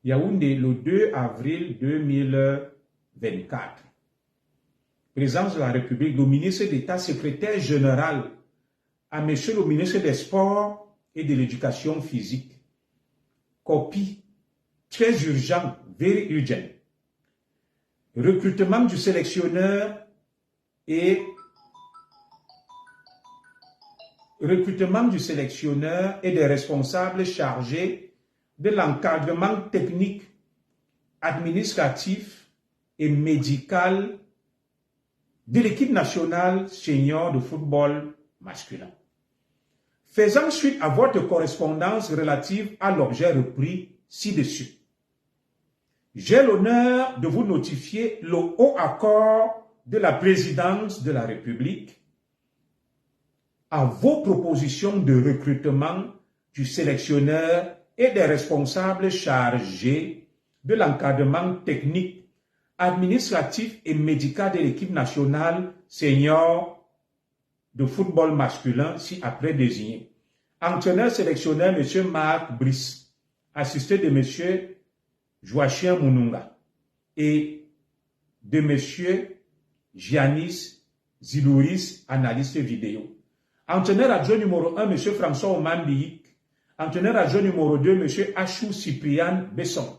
Yaoundé, le 2 avril 2024. Présidence de la République, le ministre d'État, secrétaire général, à monsieur le ministre des Sports et de l'Éducation physique. Copie, très urgent, very urgent. Recrutement du sélectionneur et des responsables chargés de l'encadrement technique, administratif et médical de l'équipe nationale senior de football masculin. Faisant suite à votre correspondance relative à l'objet repris ci-dessus, j'ai l'honneur de vous notifier le haut accord de la présidence de la République à vos propositions de recrutement du sélectionneur et des responsables chargés de l'encadrement technique, administratif et médical de l'équipe nationale senior de football masculin, si après désigné. Entraîneur sélectionneur, M. Marc Brice, assisté de M. Joachim Moununga et de M. Giannis Zilouris, analyste vidéo. Entraîneur adjoint numéro 1, M. François Oman Biik. Entraîneur adjoint numéro 2, M. Achou Cyprien Besson.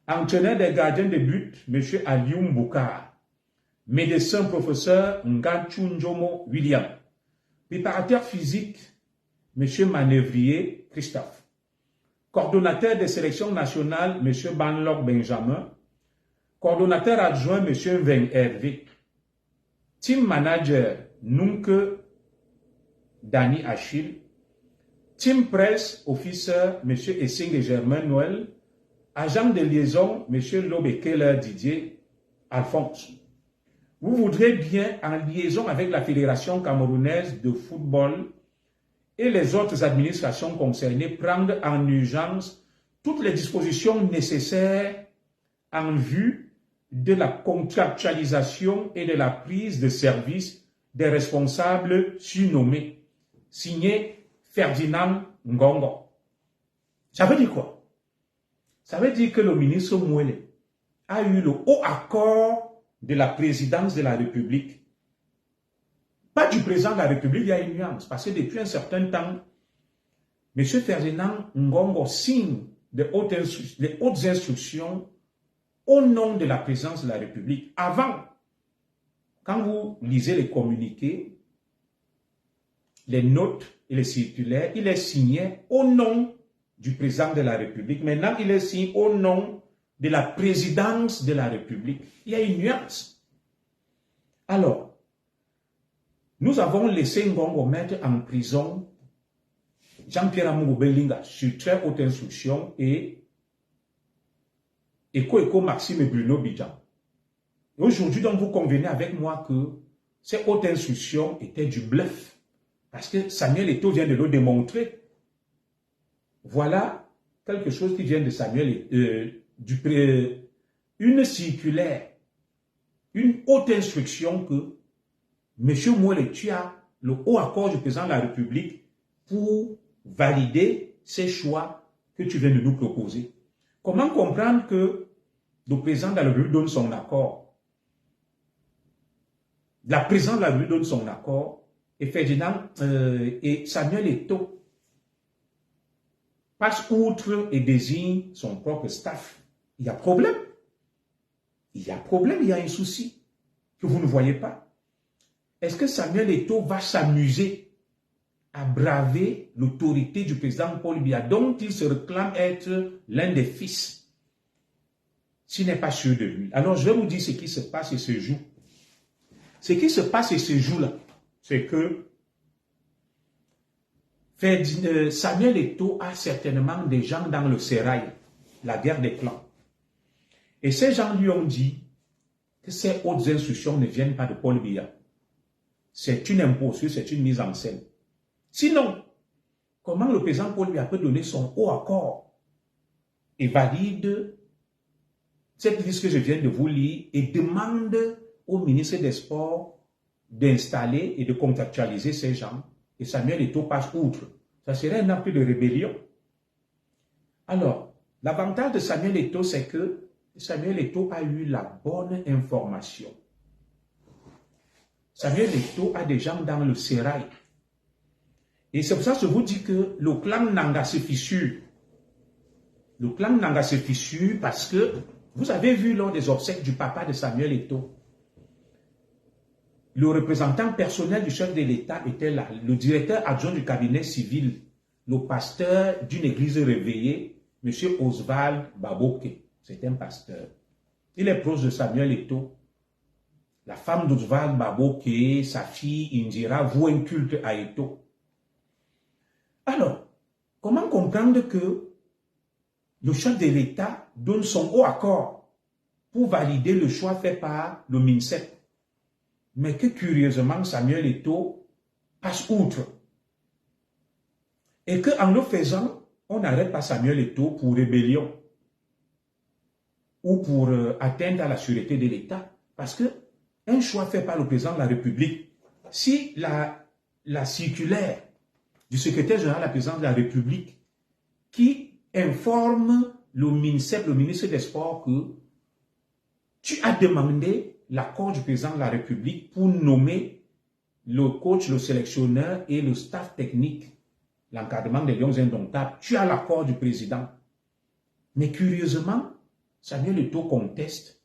Entraîneur des gardiens de but, M. Alioum Boukar. Médecin professeur Nganchou Njomo William. Préparateur physique, M. Manœuvrier Christophe. Coordonnateur des sélections nationales, M. Banlock Benjamin. Coordonnateur adjoint, M. Veng Hervé. Team manager, Nunke Dani Achille. Team presse, officer, M. Essing Germain Noël. Agent de liaison, M. Lobe Keller Didier Alphonse. Vous voudrez bien, en liaison avec la Fédération camerounaise de football et les autres administrations concernées, prendre en urgence toutes les dispositions nécessaires en vue de la contractualisation et de la prise de service des responsables surnommés. Signé Ferdinand Ngongo. Ça veut dire quoi? Ça veut dire que le ministre Mouele a eu le haut accord de la présidence de la République. Pas du président de la République, il y a une nuance. Parce que depuis un certain temps, M. Ferdinand Ngongo signe les hautes instructions au nom de la présidence de la République. Avant, quand vous lisez les communiqués, les notes et les circulaires, il est signé au nom du président de la République. Maintenant, il est signé au nom de la présidence de la République. Il y a une nuance. Alors, nous avons laissé Ngongo mettre en prison Jean-Pierre Amougou Belinga sur très haute instruction et Eko Maxime et Bruno Bidjan. Aujourd'hui, donc, vous convenez avec moi que ces hautes instructions étaient du bluff. Parce que Samuel Eto'o vient de le démontrer. Voilà quelque chose qui vient de Samuel une circulaire, une haute instruction que M. Mouele, tu as le haut accord du président de la République pour valider ces choix que tu viens de nous proposer. Comment comprendre que le président de la République donne son accord? La présidente de la République donne son accord et Ferdinand et Samuel Eto'o passe outre et désigne son propre staff. Il y a problème. Il y a problème, il y a un souci que vous ne voyez pas. Est-ce que Samuel Eto'o va s'amuser à braver l'autorité du président Paul Biya, dont il se réclame être l'un des fils, s'il n'est pas sûr de lui? Alors, je vais vous dire ce qui se passe et se joue. Ce qui se passe et se joue là, c'est que Samuel Eto'o a certainement des gens dans le sérail, la guerre des clans. Et ces gens lui ont dit que ces hautes instructions ne viennent pas de Paul Biya. C'est une imposture, c'est une mise en scène. Sinon, comment le président Paul Biya peut donner son haut accord et valide cette liste que je viens de vous lire et demande au ministre des Sports d'installer et de contractualiser ces gens, et Samuel Eto'o passe outre? Ça serait un acte de rébellion. Alors, l'avantage de Samuel Eto'o, c'est que Samuel Eto'o a eu la bonne information. Samuel Eto'o a des gens dans le sérail. Et c'est pour ça que je vous dis que le clan Nanga se fissure. Le clan Nanga se fissure parce que vous avez vu lors des obsèques du papa de Samuel Eto'o, le représentant personnel du chef de l'État était là, le directeur adjoint du cabinet civil, le pasteur d'une église réveillée, M. Oswald Baboke. C'est un pasteur. Il est proche de Samuel Eto'o. La femme d'Oswald Baboke, sa fille Indira, vouent un culte à Eto'o. Alors, comment comprendre que le chef de l'État donne son haut accord pour valider le choix fait par le MINSEP, mais que curieusement Samuel Eto'o passe outre? Et qu'en le faisant, on n'arrête pas Samuel Eto'o pour rébellion ou pour atteinte à la sûreté de l'État. Parce que un choix fait par le président de la République, si la circulaire du secrétaire général de la présidence de la République qui informe le MINSEP, le ministre des Sports, que tu as demandé l'accord du président de la République pour nommer le coach, le sélectionneur et le staff technique, l'encadrement des Lions indomptables, tu as l'accord du président. Mais curieusement, Samuel Eto'o conteste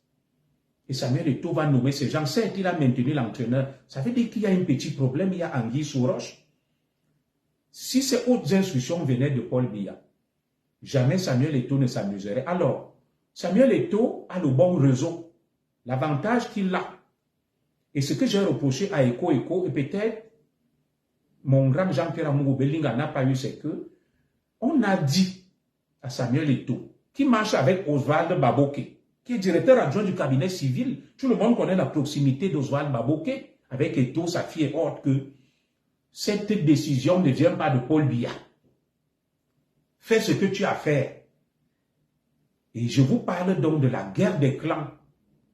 et Samuel Eto'o va nommer ces gens. Certes, il a maintenu l'entraîneur. Ça veut dire qu'il y a un petit problème, il y a anguille sous roche. Si ces hautes instructions venaient de Paul Biya, jamais Samuel Eto'o ne s'amuserait. Alors, Samuel Eto'o a le bon réseau, l'avantage qu'il a. Et ce que j'ai reproché à Eko, et peut-être mon grand Jean-Pierre Amougou Belinga n'a pas eu, c'est que on a dit à Samuel Eto'o, qui marche avec Oswald Baboke, qui est directeur adjoint du cabinet civil. Tout le monde connaît la proximité d'Oswald Baboke avec Eto'o, sa fille et autres, que cette décision ne vient pas de Paul Biya. Fais ce que tu as à faire. Et je vous parle donc de la guerre des clans.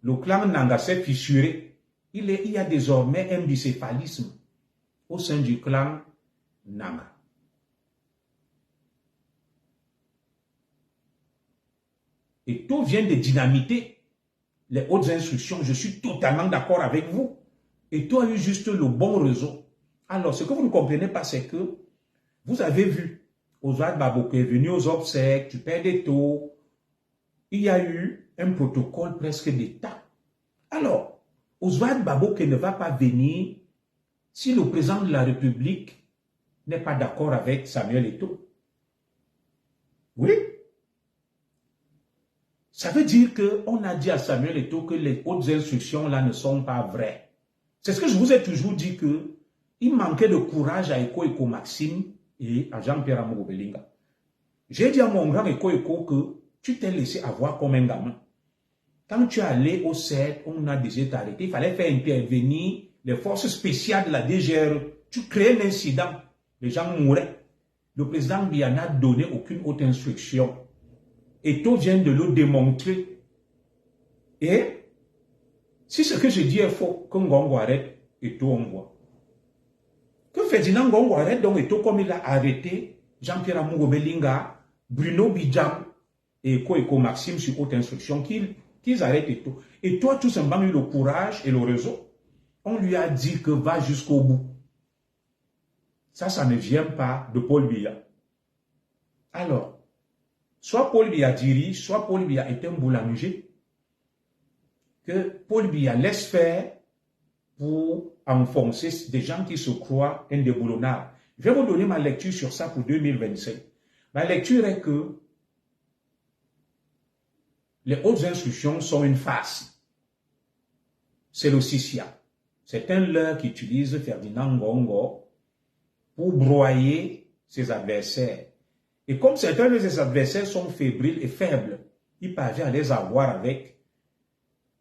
Le clan Nanga s'est fissuré. Il y a désormais un bicéphalisme au sein du clan Nanga. Et tout vient de dynamiter les hautes instructions. Je suis totalement d'accord avec vous. Et tout a eu juste le bon réseau. Alors, ce que vous ne comprenez pas, c'est que vous avez vu, Oswald Baboke est venu aux obsèques, tu perds des taux. Il y a eu un protocole presque d'État. Alors, Oswald Baboke ne va pas venir si le président de la République n'est pas d'accord avec Samuel Eto'o. Oui. Ça veut dire qu'on a dit à Samuel Eto'o que les hautes instructions là ne sont pas vraies. C'est ce que je vous ai toujours dit, que il manquait de courage à Eko Maxime et à Jean-Pierre Amougou Belinga. J'ai dit à mon grand Eko que tu t'es laissé avoir comme un gamin. Quand tu es allé au CED, on a décidé de t'arrêter. Il fallait faire intervenir les forces spéciales de la DGR. Tu crées un incident. Les gens mouraient. Le président Biya n'a donné aucune autre instruction. Eto'o vient de le démontrer. Et si ce que je dis est faux, que Ngongo arrête, Eto'o on voit. Que Ferdinand Ngongo arrête donc Eto'o comme il a arrêté Jean-Pierre Amougou Belinga, Bruno Bidjam et Eko Maxime sur haute instruction qu'ils arrêtent Eto'o. Eto'o a tout simplement eu le courage et le réseau. On lui a dit que va jusqu'au bout. Ça ne vient pas de Paul Biya. Alors, soit Paul Biya dirige, soit Paul Biya est un boulanger. Que Paul Biya laisse faire pour enfoncer des gens qui se croient indéboulonnables. Je vais vous donner ma lecture sur ça pour 2025. Ma lecture est que les hautes instructions sont une farce. C'est le Sisia. C'est un leurre qu'utilise Ferdinand Ngongo pour broyer ses adversaires. Et comme certains de ses adversaires sont fébriles et faibles, il parvient à les avoir avec.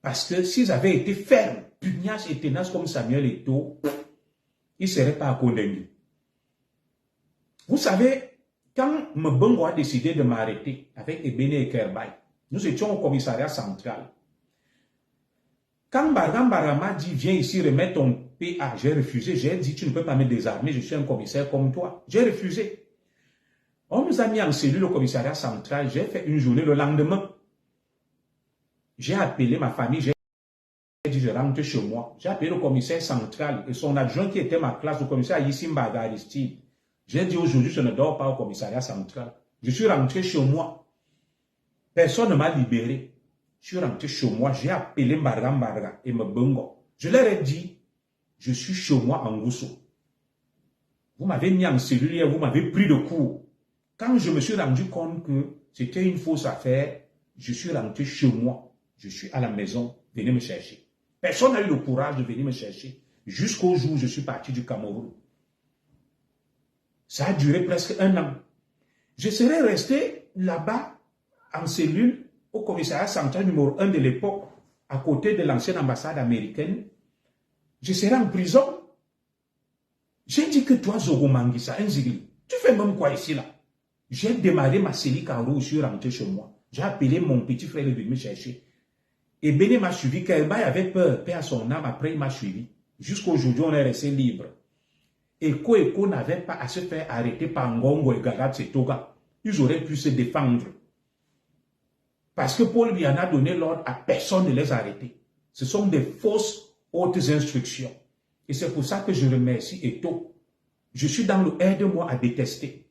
Parce que s'ils avaient été fermes, pugnaces et tenaces comme Samuel Eto'o, ils ne seraient pas condamnés. Vous savez, quand Mbongo a décidé de m'arrêter avec Ebene et Kerbay, nous étions au commissariat central. Quand Bargamba m'a dit, viens ici remettre ton PA, j'ai refusé. J'ai dit, tu ne peux pas me désarmer, je suis un commissaire comme toi. J'ai refusé. On nous a mis en cellule au commissariat central. J'ai fait une journée le lendemain. J'ai appelé ma famille, j'ai dit, je rentre chez moi. J'ai appelé le commissaire central et son adjoint qui était ma classe, le commissaire Yissimba Aristide. J'ai dit, aujourd'hui, je ne dors pas au commissariat central. Je suis rentré chez moi. Personne ne m'a libéré. Je suis rentré chez moi, j'ai appelé Mbarga et Mbongo. Je leur ai dit, je suis chez moi en Gousso. Vous m'avez mis en cellule et vous m'avez pris de court. Quand je me suis rendu compte que c'était une fausse affaire, je suis rentré chez moi. Je suis à la maison, venez me chercher. Personne n'a eu le courage de venir me chercher. Jusqu'au jour où je suis parti du Cameroun. Ça a duré presque 1 an. Je serais resté là-bas en cellule au commissariat central numéro 1 de l'époque, à côté de l'ancienne ambassade américaine. Je serai en prison. J'ai dit que toi, Zogo Manguissa, un zigli, tu fais même quoi ici là? J'ai démarré ma série Karo, je suis rentré chez moi. J'ai appelé mon petit frère de venir me chercher. Et Béné m'a suivi. Kerbay avait peur, paix à son âme, après il m'a suivi. Jusqu'aujourd'hui, on est resté libre. Eko n'avait pas à se faire arrêter par Ngongo et Gagat Setoga. Ils auraient pu se défendre. Parce que Paul Biya a donné l'ordre à personne de les arrêter. Ce sont des fausses hautes instructions. Et c'est pour ça que je remercie Eto'o. Je suis dans le aide-moi à détester.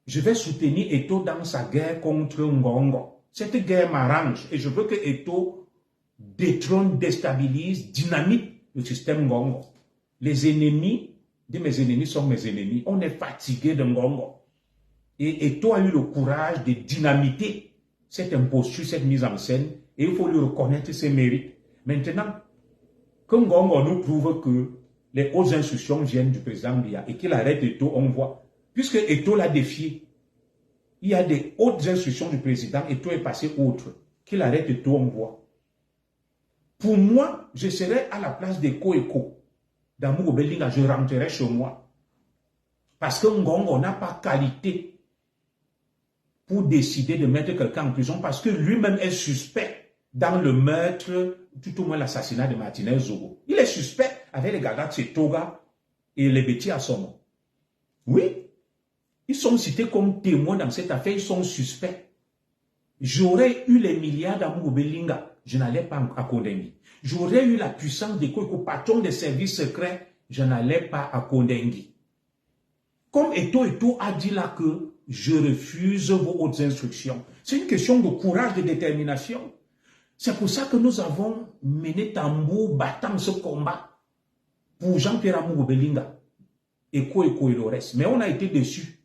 Je vais soutenir Eto'o dans sa guerre contre Ngongo. Cette guerre m'arrange et je veux que Eto'o détrône, déstabilise, dynamite le système Ngongo. Les ennemis dit mes ennemis sont mes ennemis. On est fatigué de Ngongo. Et Eto'o a eu le courage de dynamiter cette imposture, cette mise en scène, et il faut lui reconnaître ses mérites. Maintenant, que Ngongo nous prouve que les hautes instructions viennent du président Biya et qu'il arrête Eto'o, on voit. Puisque Eto'o l'a défié, il y a des hautes instructions du président, Eto'o est passé autre. Qu'il arrête Eto'o, on voit. Pour moi, je serais à la place des Eko. Dans Mugo Belinga, je rentrerai chez moi. Parce que Ngongo n'a pas qualité pour décider de mettre quelqu'un en prison, parce que lui-même est suspect dans le meurtre, tout au moins l'assassinat de Martinez Zogo. Il est suspect avec les Gaga Tsetoga et les Betty Assomo. Oui, ils sont cités comme témoins dans cette affaire, ils sont suspects. J'aurais eu les milliards d'Amugo Belinga, je n'allais pas à Kondengi. J'aurais eu la puissance des patron des services secrets, je n'allais pas à Kondengi. Comme Eto'o a dit là que je refuse vos hautes instructions. C'est une question de courage, de détermination. C'est pour ça que nous avons mené tambour battant ce combat pour Jean-Pierre Amugo Belinga, Eko et le reste. Mais on a été déçus.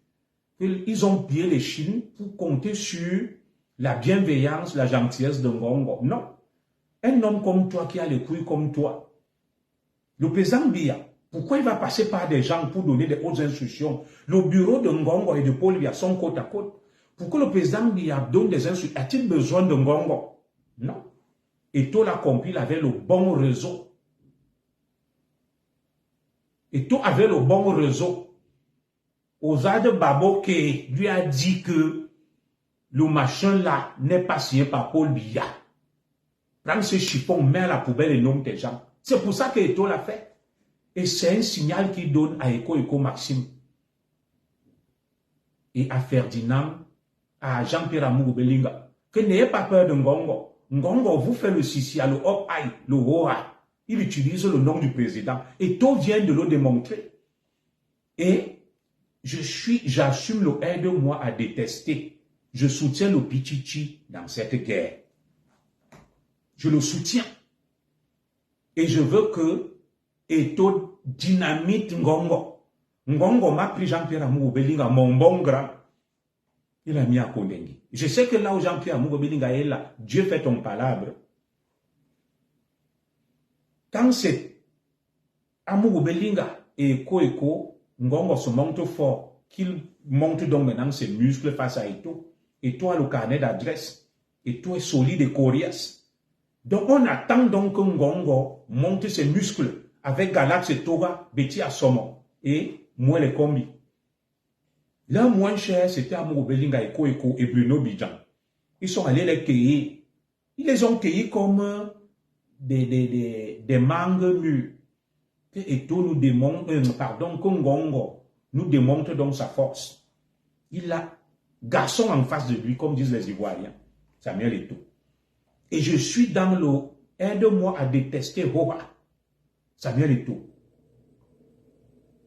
Ils ont pillé les Chines pour compter sur la bienveillance, la gentillesse de Ngongo. Non. Un homme comme toi qui a les couilles comme toi. Le président Biya, pourquoi il va passer par des gens pour donner des hautes instructions? Le bureau de Ngongo et de Paul Biya sont côte à côte. Pourquoi le président Biya donne des instructions? A-t-il besoin de Ngongo? Non. Eto'o l'a compris, il avait le bon réseau. Eto'o avait le bon réseau. Ozade Baboke lui a dit que le machin là n'est pas signé par Paul Biya. Prends ce chiffon, mets à la poubelle et nomme tes gens. C'est pour ça que Eto'o l'a fait. Et c'est un signal qu'il donne à Eko Maxime et à Ferdinand, à Jean-Pierre Amugo Belinga, que n'ayez pas peur de Ngongo. Ngongo vous fait le sisi, le hop-aïe, le hoa. Il utilise le nom du président. Eto'o vient de le démontrer. Et j'assume le aide-moi à détester. Je soutiens le Pichichi dans cette guerre. Je le soutiens. Et je veux que Eto'o dynamite Ngongo. Ngongo m'a pris Jean-Pierre Amugo Belinga, mon bon grand. Il a mis à Kondengi. Je sais que là où Jean-Pierre Amugo Belinga est là, Dieu fait ton palabre. Quand c'est Amugo Belinga et Eko, Ngongo se montre fort, qu'il montre donc maintenant ses muscles face à Eto'o. Eto'o a le carnet d'adresse. Eto'o est solide et coriace. Donc on attend donc que Ngongo monte ses muscles avec Galax et Toga, Betty Assomo et Mouele Kombi. L'un moins cher, c'était Amugo Belinga, Eko et Bruno Bidjan. Ils sont allés les cueillir. Ils les ont cueillis comme des mangues mûres. Eto'o nous démontre, que Ngongo nous démontre donc sa force. Il a garçon en face de lui, comme disent les Ivoiriens. Samuel Eto'o. Et je suis dans le aide-moi à détester Hoa. Samuel Eto'o.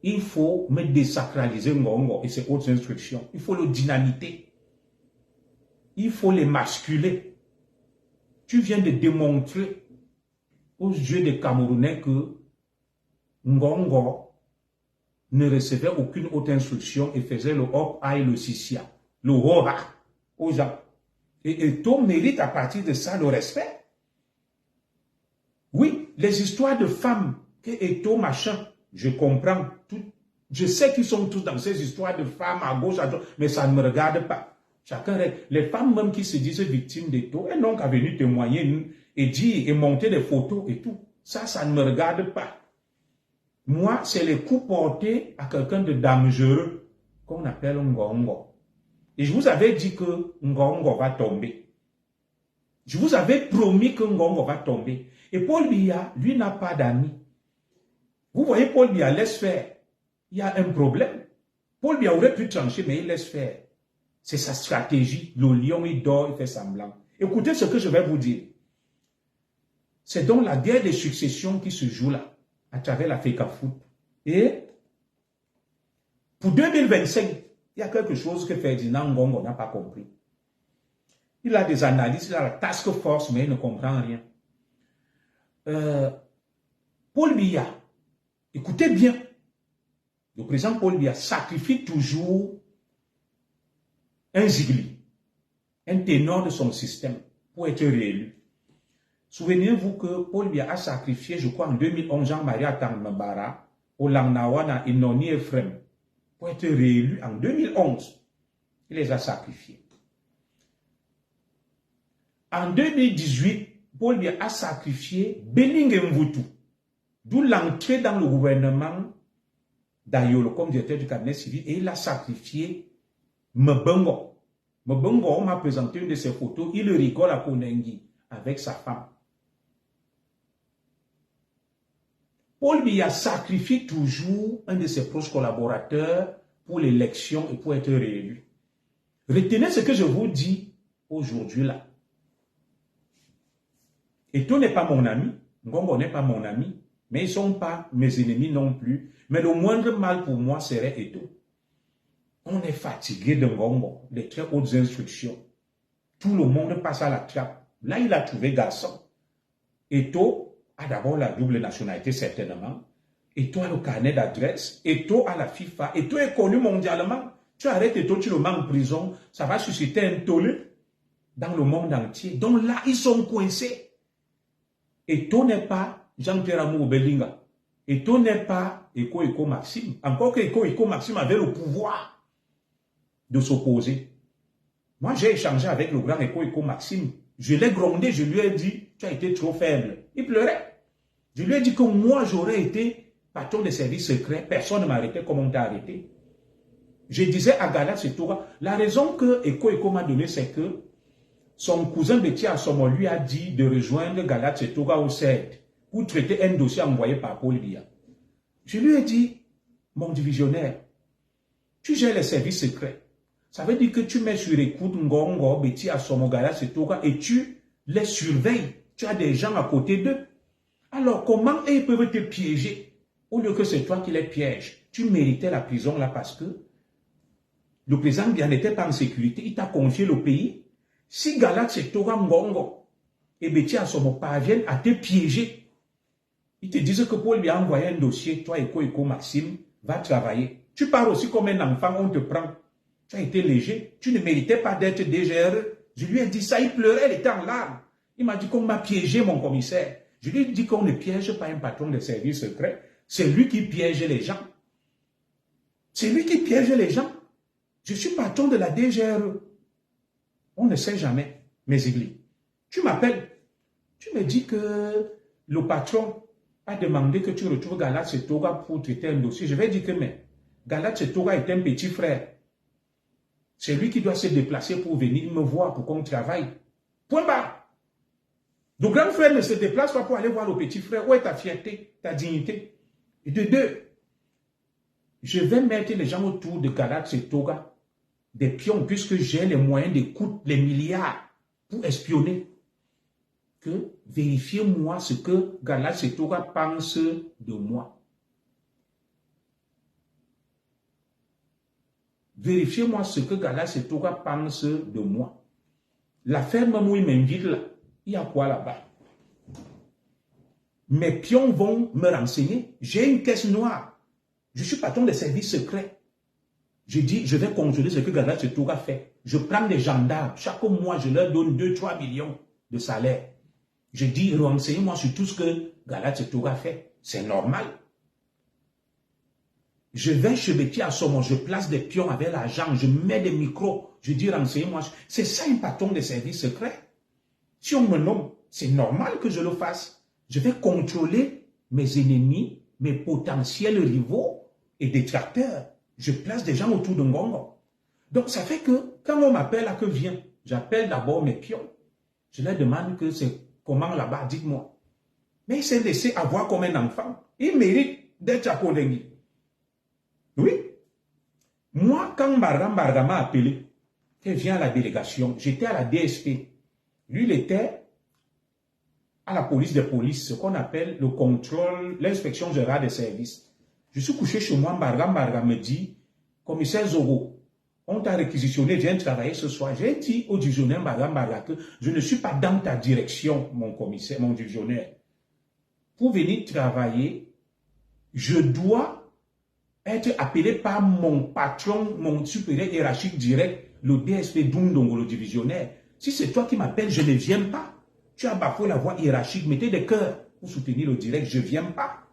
Il faut me désacraliser Ngongo et ses autres instructions. Il faut le dynamiter. Il faut les masculer. Tu viens de démontrer aux yeux des Camerounais que Ngongo ne recevait aucune autre instruction et faisait le hop-aïe, le sisia, le hora aux gens. Et Eto'o mérite à partir de ça le respect. Oui, les histoires de femmes, que Eto'o machin, je comprends tout. Je sais qu'ils sont tous dans ces histoires de femmes à gauche, à droite, mais ça ne me regarde pas. Chacun, les femmes même qui se disent victimes d'Eto'o, elles n'ont qu'à venir témoigner et dire et monter des photos et tout. Ça ne me regarde pas. Moi, c'est les coups portés à quelqu'un de dangereux qu'on appelle Ngongo. Et je vous avais dit que Ngongo va tomber. Je vous avais promis que Ngongo va tomber. Et Paul Biya, lui, n'a pas d'amis. Vous voyez, Paul Biya laisse faire. Il y a un problème. Paul Biya aurait pu trancher, mais il laisse faire. C'est sa stratégie. Le lion, il dort, il fait semblant. Écoutez ce que je vais vous dire. C'est donc la guerre des successions qui se joue là, à travers la FECAFOOT. Et pour 2025, il y a quelque chose que Ferdinand Ngongo n'a pas compris. Il a des analyses, il a la task force, mais il ne comprend rien. Paul Biya, écoutez bien, Le président Paul Biya sacrifie toujours un Zigli, un ténor de son système, pour être réélu. Souvenez-vous que Paul Biya a sacrifié, je crois, en 2011, Jean-Marie Atang-Mbara, au Langnawana et Noni Ephraim, pour être réélu en 2011. Il les a sacrifiés. En 2018, Paul Biya a sacrifié Bening Mvutu, d'où l'entrée dans le gouvernement d'Ayolo comme directeur du cabinet civil, et il a sacrifié Mbongo. Mbongo, on m'a présenté une de ses photos, il rigole à Konengi avec sa femme. Paul Biya sacrifie toujours un de ses proches collaborateurs pour l'élection et pour être réélu. Retenez ce que je vous dis aujourd'hui là. Eto n'est pas mon ami, Ngongo n'est pas mon ami, mais ils ne sont pas mes ennemis non plus. Mais le moindre mal pour moi serait Eto. On est fatigué de Ngongo, des très hautes instructions. Tout le monde passe à la trappe. Là, il a trouvé garçon. Eto a d'abord la double nationalité, certainement. Eto a le carnet d'adresse. Eto a la FIFA. Eto est connu mondialement. Tu arrêtes Eto, tu le mets en prison. Ça va susciter un tollé dans le monde entier. Donc là, ils sont coincés. Eto n'est pas Jean-Pierre Amour Belinga. Eto n'est pas Eko Maxime. Encore que Eko Maxime avait le pouvoir de s'opposer. Moi, j'ai échangé avec le grand Eko Maxime. Je l'ai grondé, je lui ai dit, tu as été trop faible. Il pleurait. Je lui ai dit que moi, j'aurais été patron des services secrets. Personne ne m'arrêtait comme on t'a arrêté. Je disais à Galat Setoura, la raison que Eko m'a donné, c'est que son cousin Betty Assomo lui a dit de rejoindre Galat Setoura au CED pour traiter un dossier envoyé par Paul Biya. Je lui ai dit, mon divisionnaire, tu gères les services secrets. Ça veut dire que tu mets sur écoute Ngongo, Betty Assomo, Galat Setoura et tu les surveilles. Tu as des gens à côté d'eux. Alors comment ils peuvent te piéger au lieu que c'est toi qui les pièges? Tu méritais la prison là parce que le président Biya n'était pas en sécurité. Il t'a confié le pays. Si Galat Setoura, Ngongo et Betty Assomo parviennent à te piéger, ils te disent que Paul Biya a envoyé un dossier, toi Eko Maxime, va travailler. Tu pars aussi comme un enfant, on te prend. Tu as été léger, tu ne méritais pas d'être DGRE. Je lui ai dit ça, il pleurait, il était en larmes. Il m'a dit qu'on m'a piégé, mon commissaire. Je lui ai dit qu'on ne piège pas un patron de service secret. C'est lui qui piège les gens. C'est lui qui piège les gens. Je suis patron de la DGRE. On ne sait jamais, mes églises. Tu m'appelles, tu me dis que le patron a demandé que tu retrouves Galat Setoura pour traiter un dossier. Je vais dire que mais Galat Setoura est un petit frère. C'est lui qui doit se déplacer pour venir me voir pour qu'on travaille. Point barre. Le grand frère ne se déplace pas pour aller voir le petit frère. Où est ta fierté, ta dignité? Et de deux, je vais mettre les gens autour de Galat Setoura des pions, puisque j'ai les moyens d'écoute, les milliards, pour espionner. Que vérifiez-moi ce que Galat Setoura pense de moi. Vérifiez-moi ce que Galat Setoura pense de moi. La ferme où il m'invite là, il y a quoi là-bas? Mes pions vont me renseigner. J'ai une caisse noire. Je suis patron des services secrets. Je dis, je vais contrôler ce que Galat Setoura fait. Je prends des gendarmes. Chaque mois, je leur donne 2-3 millions de salaire. Je dis, renseignez-moi sur tout ce que Galat Setoura fait. C'est normal. Je vais chez Betty Assomo, je place des pions avec l'argent, je mets des micros. Je dis, renseignez-moi. C'est ça un patron des services secrets. Si on me nomme, c'est normal que je le fasse. Je vais contrôler mes ennemis, mes potentiels rivaux et détracteurs. Je place des gens autour de Ngongo. Donc, ça fait que, quand on m'appelle à que viens, j'appelle d'abord mes pions. Je leur demande que c'est comment là-bas, dites-moi. Mais il s'est laissé avoir comme un enfant. Il mérite d'être à Kondengi. Oui. Moi, quand Mbarga m'a appelé, qu'il vient à la délégation, j'étais à la DSP. Lui, il était à la police des polices, ce qu'on appelle le contrôle, l'inspection générale des services. Je suis couché chez moi, Mbarga me dit, commissaire Zogo, on t'a réquisitionné, viens travailler ce soir. J'ai dit au divisionnaire Mbarga que je ne suis pas dans ta direction, mon commissaire, mon divisionnaire. Pour venir travailler, je dois être appelé par mon patron, mon supérieur hiérarchique direct, le DSP Dundongo, le divisionnaire. Si c'est toi qui m'appelles, je ne viens pas. Tu as bafoué la voie hiérarchique, mettez des cœurs pour soutenir le direct, je ne viens pas.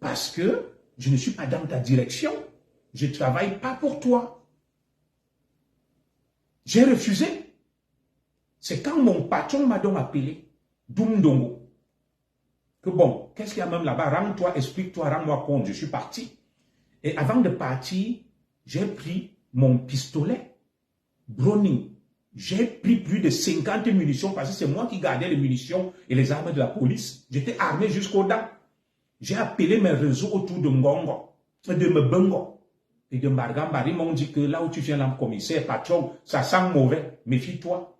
Parce que je ne suis pas dans ta direction. Je ne travaille pas pour toi. J'ai refusé. C'est quand mon patron m'a donc appelé, Dundongo, que bon, qu'est-ce qu'il y a même là-bas? Rends-toi, explique-toi, rends-moi compte. Je suis parti. Et avant de partir, j'ai pris mon pistolet Browning. J'ai pris plus de 50 munitions parce que c'est moi qui gardais les munitions et les armes de la police. J'étais armé jusqu'aux dents. J'ai appelé mes réseaux autour de Ngongo, de Mbongo et de Margambari. Ils m'ont dit que là où tu viens, là, commissaire, patron, ça sent mauvais. Méfie-toi.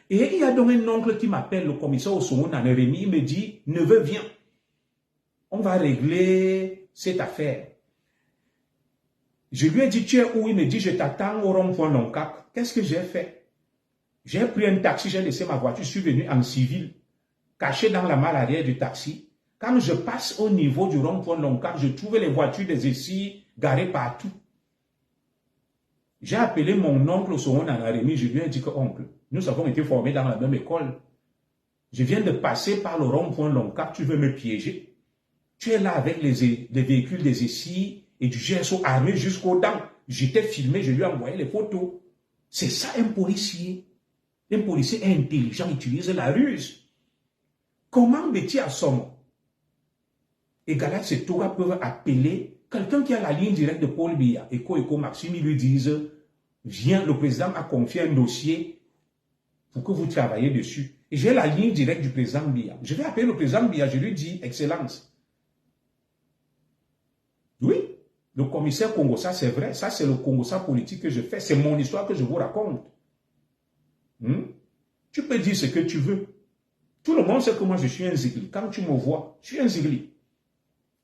Et il y a donc un oncle qui m'appelle, le commissaire Osongo Naneremi. Il me dit, neveu, viens. On va régler cette affaire. Je lui ai dit, tu es où? Il me dit, je t'attends au rond-point Loncap. Qu'est-ce que j'ai fait? J'ai pris un taxi, j'ai laissé ma voiture, je suis venu en civil, caché dans la malle arrière du taxi. Quand je passe au niveau du rond-point Loncap, je trouve les voitures des essais garées partout. J'ai appelé mon oncle Osongo Naneremi, je lui ai dit que, oncle, nous avons été formés dans la même école. Je viens de passer par le rond-point Loncap, tu veux me piéger? Tu es là avec les véhicules des essais et du GSO armé jusqu'aux dents. J'étais filmé, je lui ai envoyé les photos. C'est ça un policier. Un policier intelligent utilise la ruse. Comment Betty Assomo et Galat Setoga peuvent appeler quelqu'un qui a la ligne directe de Paul Biya, Eko Maxime, ils lui disent, viens, le président a confié un dossier pour que vous travaillez dessus. Et j'ai la ligne directe du président Biya. Je vais appeler le président Biya, je lui dis, Excellence. Oui, le commissaire Congossa, c'est vrai, ça c'est le Congossa politique que je fais, c'est mon histoire que je vous raconte. Tu peux dire ce que tu veux. Tout le monde sait que moi je suis un Zigli. Quand tu me vois, je suis un Zigli.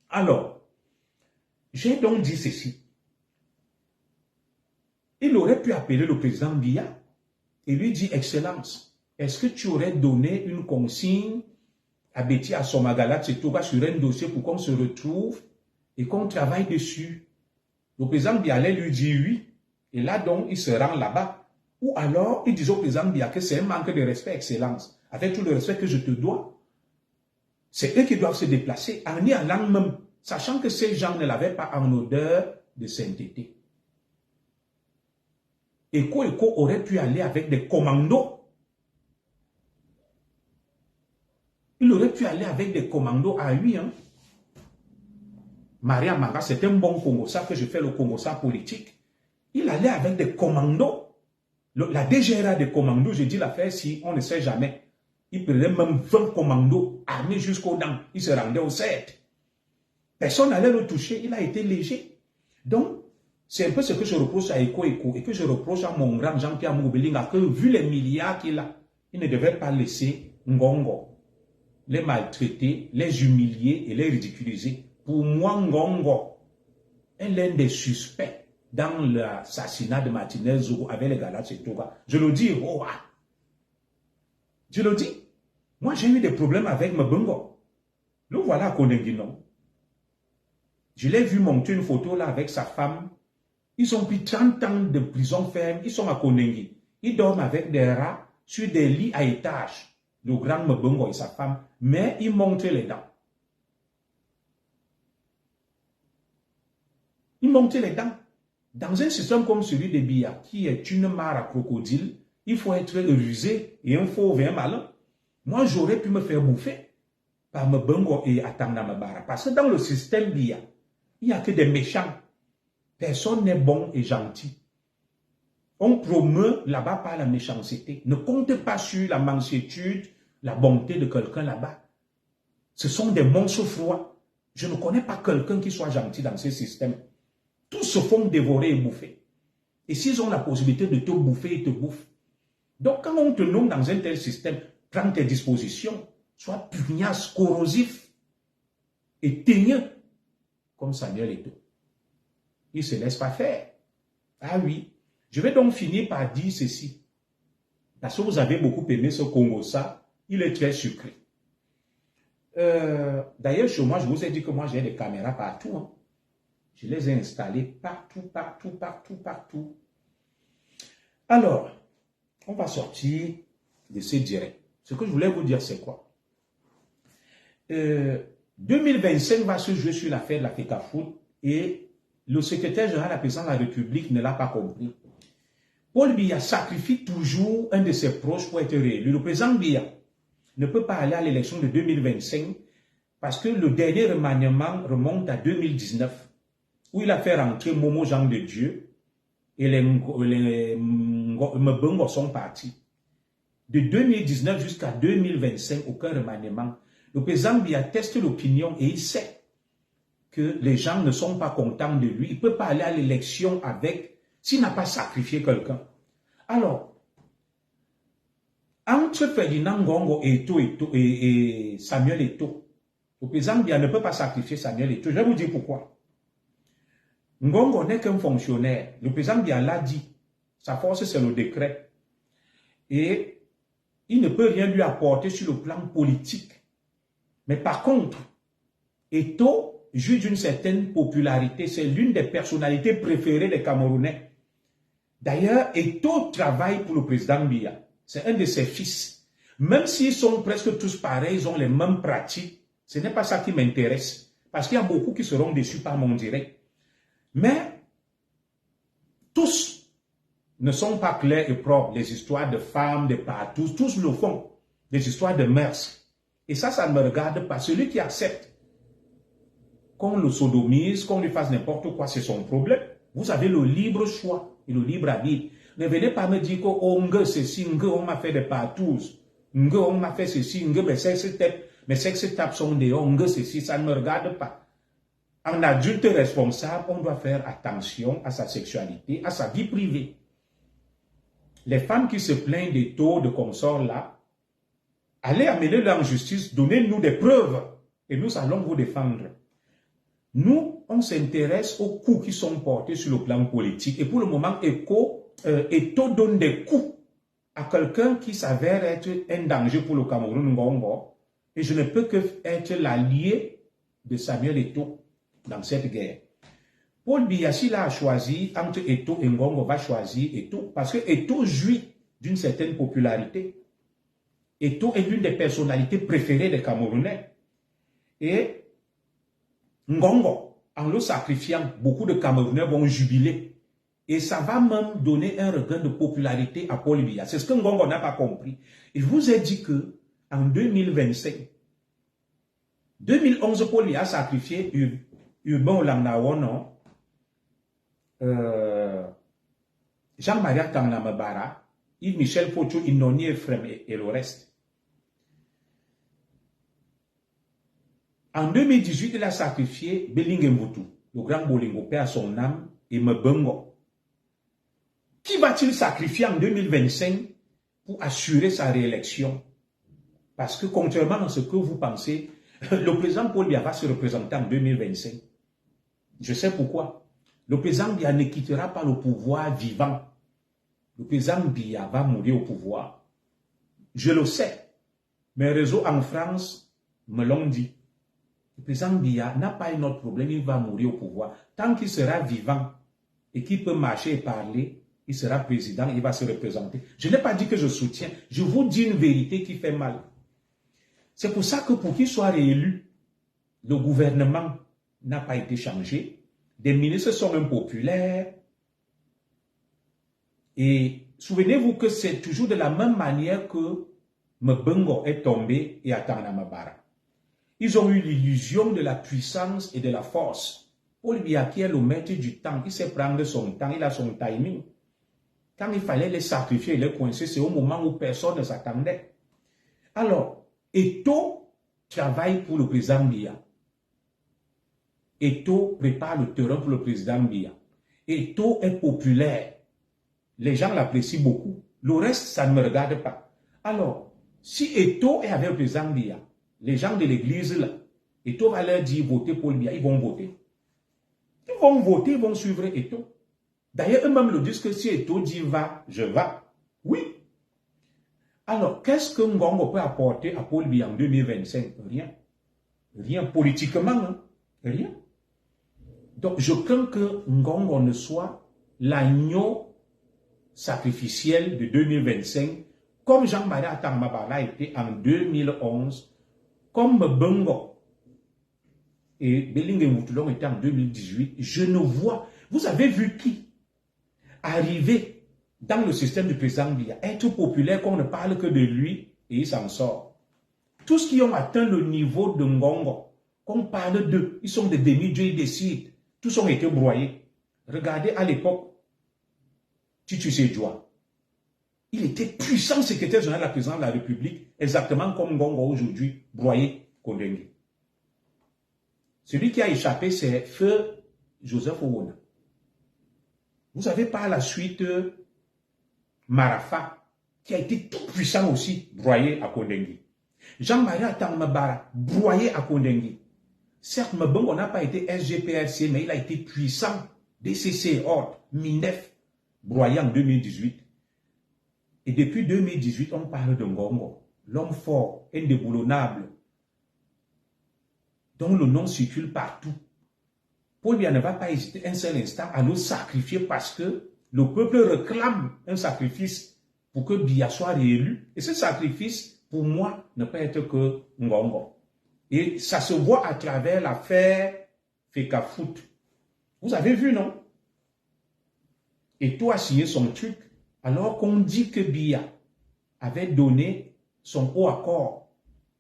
Alors, j'ai donc dit ceci. Il aurait pu appeler le président Biya et lui dire, Excellence, est-ce que tu aurais donné une consigne à Betty Assomagalat Setoga sur un dossier pour qu'on se retrouve et qu'on travaille dessus? Le président Biya allait lui dire oui. Et là donc, il se rend là-bas. Ou alors, il disait au président Biya que c'est un manque de respect, Excellence. Avec tout le respect que je te dois, c'est eux qui doivent se déplacer en y allant même, sachant que ces gens ne l'avaient pas en odeur de sainteté. Eko aurait pu aller avec des commandos. Il aurait pu aller avec des commandos à lui. Maria Manga, c'est un bon Congossa que je fais le Congossa politique. Il allait avec des commandos. La DGRA des commandos, je dis l'affaire si on ne sait jamais. Il prenait même 20 commandos armés jusqu'aux dents. Il se rendait au 7. Personne n'allait le toucher. Il a été léger. Donc, c'est un peu ce que je reproche à Eko et que je reproche à mon grand Jean-Pierre Moubelinga, que vu les milliards qu'il a, il ne devait pas laisser Ngongo les maltraiter, les humilier et les ridiculiser. Pour moi, Ngongo est l'un des suspects dans l'assassinat de Martinez Zogo avec les Galat Setoga. Je le dis, oh, je le dis. Moi, j'ai eu des problèmes avec Mbongo. Le voilà à Konenginon. Je l'ai vu monter une photo là avec sa femme. Ils ont pris 30 ans de prison ferme. Ils sont à Konengi. Ils dorment avec des rats sur des lits à étage. Le grand Mbongo et sa femme. Mais ils montraient les dents. Ils montaient les dents. Dans un système comme celui de Biya, qui est une mare à crocodile, il faut être rusé et un fauve et un malin. Moi, j'aurais pu me faire bouffer par Mbongo et Atanga Mabara. Parce que dans le système Biya, il n'y a que des méchants. Personne n'est bon et gentil. On promeut là-bas par la méchanceté. Ne comptez pas sur la mansuétude, la bonté de quelqu'un là-bas. Ce sont des monstres froids. Je ne connais pas quelqu'un qui soit gentil dans ce système. Tous se font dévorer et bouffer. Et s'ils ont la possibilité de te bouffer, ils te bouffent. Donc quand on te nomme dans un tel système, prends tes dispositions, sois pugnace, corrosif et teigneux, comme Samuel Eto'o. Il ne se laisse pas faire. Ah oui. Je vais donc finir par dire ceci. Parce que vous avez beaucoup aimé ce Congossa, il est très sucré. D'ailleurs, chez moi, je vous ai dit que moi, j'ai des caméras partout. Je les ai installés partout, partout, partout, partout. Alors, on va sortir de ces directs. Ce que je voulais vous dire, c'est quoi? 2025 va se jouer sur l'affaire de la FECAFOOT et le secrétaire général de la présidence de la République ne l'a pas compris. Paul Biya sacrifie toujours un de ses proches pour être réélu. Le président Biya ne peut pas aller à l'élection de 2025 parce que le dernier remaniement remonte à 2019 où il a fait rentrer Momo Jean de Dieu et les Mbongo sont partis. De 2019 jusqu'à 2025, aucun remaniement. Le président Biya teste l'opinion et il sait que les gens ne sont pas contents de lui. Il ne peut pas aller à l'élection avec, s'il n'a pas sacrifié quelqu'un. Alors, entre Ferdinand Ngongo et Samuel Eto'o, le président Biya ne peut pas sacrifier Samuel Eto'o. Je vais vous dire pourquoi. Ngongo n'est qu'un fonctionnaire. Le président Biya l'a dit. Sa force, c'est le décret. Et il ne peut rien lui apporter sur le plan politique. Mais par contre, Eto'o jouit d'une certaine popularité. C'est l'une des personnalités préférées des Camerounais. D'ailleurs, Eto'o travaille pour le président Biya. C'est un de ses fils. Même s'ils sont presque tous pareils, ils ont les mêmes pratiques, ce n'est pas ça qui m'intéresse. Parce qu'il y a beaucoup qui seront déçus par mon direct. Mais tous ne sont pas clairs et propres. Les histoires de femmes, de partout, tous le font. Des histoires de mœurs. Et ça ne me regarde pas. Celui qui accepte qu'on le sodomise, qu'on lui fasse n'importe quoi, c'est son problème. Vous avez le libre choix et le libre arbitre. Ne venez pas me dire que oh, ceci, on m'a fait des partout, on m'a fait ceci, mes sex tapes sont des ceci, ça ne me regarde pas. En adulte responsable, on doit faire attention à sa sexualité, à sa vie privée. Les femmes qui se plaignent des taux de consorts là, allez amener-les en justice, donnez-nous des preuves et nous allons vous défendre. Nous, on s'intéresse aux coups qui sont portés sur le plan politique et pour le moment, Eto'o donne des coups à quelqu'un qui s'avère être un danger pour le Cameroun Ngongo et je ne peux que être l'allié de Samuel Eto'o dans cette guerre. Paul Biya, s'il a choisi entre Eto'o et Ngongo, va choisir Eto'o parce que Eto'o jouit d'une certaine popularité. Eto'o est l'une des personnalités préférées des Camerounais. Et Ngongo, en le sacrifiant, beaucoup de Camerounais vont jubiler. Et ça va même donner un regain de popularité à Paul Biya. C'est ce que Ngongo n'a pas compris. Il vous ai dit que en 2025, 2011, Paul Biya a sacrifié Urbain Olamnawono, Jean-Marie Tangnamabara, Yves-Michel Pocho, Inoni Efrem et le reste. En 2018, il a sacrifié Belingue Mbutu, le grand Bolingo, paix à son âme, et Mbongo. Qui va-t-il sacrifier en 2025 pour assurer sa réélection? Parce que contrairement à ce que vous pensez, le président Paul Biya va se représenter en 2025. Je sais pourquoi. Le président Biya ne quittera pas le pouvoir vivant. Le président Biya va mourir au pouvoir. Je le sais. Mes réseaux en France me l'ont dit. Le président Biya n'a pas un autre problème, il va mourir au pouvoir. Tant qu'il sera vivant et qu'il peut marcher et parler, il sera président, il va se représenter. Je n'ai pas dit que je soutiens, je vous dis une vérité qui fait mal. C'est pour ça que pour qu'il soit réélu, le gouvernement n'a pas été changé. Des ministres sont impopulaires. Et souvenez-vous que c'est toujours de la même manière que Mbongo est tombé et Atangnamabara. Ils ont eu l'illusion de la puissance et de la force. Paul Biya qui est le maître du temps, il sait prendre son temps, il a son timing. Quand il fallait les sacrifier et les coincer, c'est au moment où personne ne s'attendait. Alors, Eto'o travaille pour le président Biya. Eto'o prépare le terrain pour le président Biya. Eto'o est populaire. Les gens l'apprécient beaucoup. Le reste, ça ne me regarde pas. Alors, si Eto'o est avec le président Biya, les gens de l'église là, Eto'o va leur dire votez pour Biya, ils vont voter. Ils vont voter, ils vont suivre Eto'o. D'ailleurs, eux-mêmes le disent que si Eto'o dit va, je vais. Oui. Alors, qu'est-ce que Ngongo peut apporter à Paul Biya en 2025? Rien. Rien politiquement, hein? Rien. Donc, je crains que Ngongo ne soit l'agneau sacrificiel de 2025, comme Jean-Marie Atangmabara a été en 2011, comme Bongo et Belingue Moutoulong était en 2018. Je ne vois... Vous avez vu qui arriver dans le système du président Biya, être populaire, qu'on ne parle que de lui, et il s'en sort. Tous ceux qui ont atteint le niveau de Ngongo, qu'on parle d'eux, ils sont des demi-dieux, ils décident. Tous ont été broyés. Regardez à l'époque, Titu Sédjoua. Il était puissant secrétaire général de la présidence de la République, exactement comme Ngongo aujourd'hui, broyé Kondengue. Celui qui a échappé, c'est Feu Joseph Owona. Vous avez par la suite Marafa, qui a été tout puissant aussi, broyé à Kondengue. Jean-Marie Atangmabara, broyé à Kondengue. Certes, Mbongo n'a pas été SGPRC, mais il a été puissant. DCC, ordre, MINEF, broyé en 2018. Et depuis 2018, on parle de Ngongo, l'homme fort, indéboulonnable, dont le nom circule partout. Paul Biya ne va pas hésiter un seul instant à nous sacrifier parce que le peuple réclame un sacrifice pour que Biya soit réélu. Et ce sacrifice, pour moi, ne peut être que Ngongo. Et ça se voit à travers l'affaire Fekafoot. Vous avez vu, non? Eto a signé son truc alors qu'on dit que Biya avait donné son haut accord.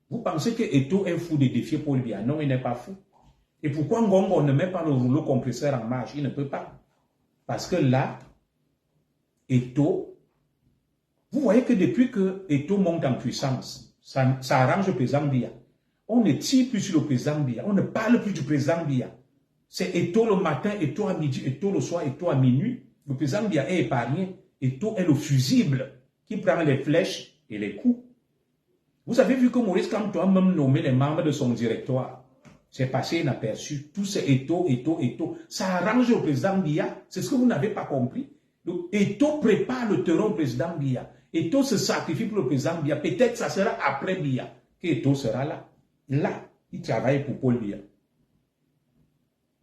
Vous pensez que Eto est fou de défier Paul Biya? Non, il n'est pas fou. Et pourquoi Ngongo ne met pas le rouleau compresseur en marche? Il ne peut pas. Parce que là, Eto, vous voyez que depuis que Eto monte en puissance, ça arrange le président Biya. On ne tire plus sur le président Biya. On ne parle plus du président Biya. C'est Eto le matin, Eto à midi, Eto le soir, Eto à minuit. Le président Biya est épargné. Eto est le fusible qui prend les flèches et les coups. Vous avez vu que Maurice Kamto a même nommé les membres de son directoire. C'est passé inaperçu. Tout c'est Eto, Eto, Eto. Ça arrange le président Biya. C'est ce que vous n'avez pas compris. Donc, Eto prépare le terrain au président Biya. Eto se sacrifie pour le président Biya. Peut-être que ça sera après Biya que Eto sera là. Là, il travaille pour Paul Biya.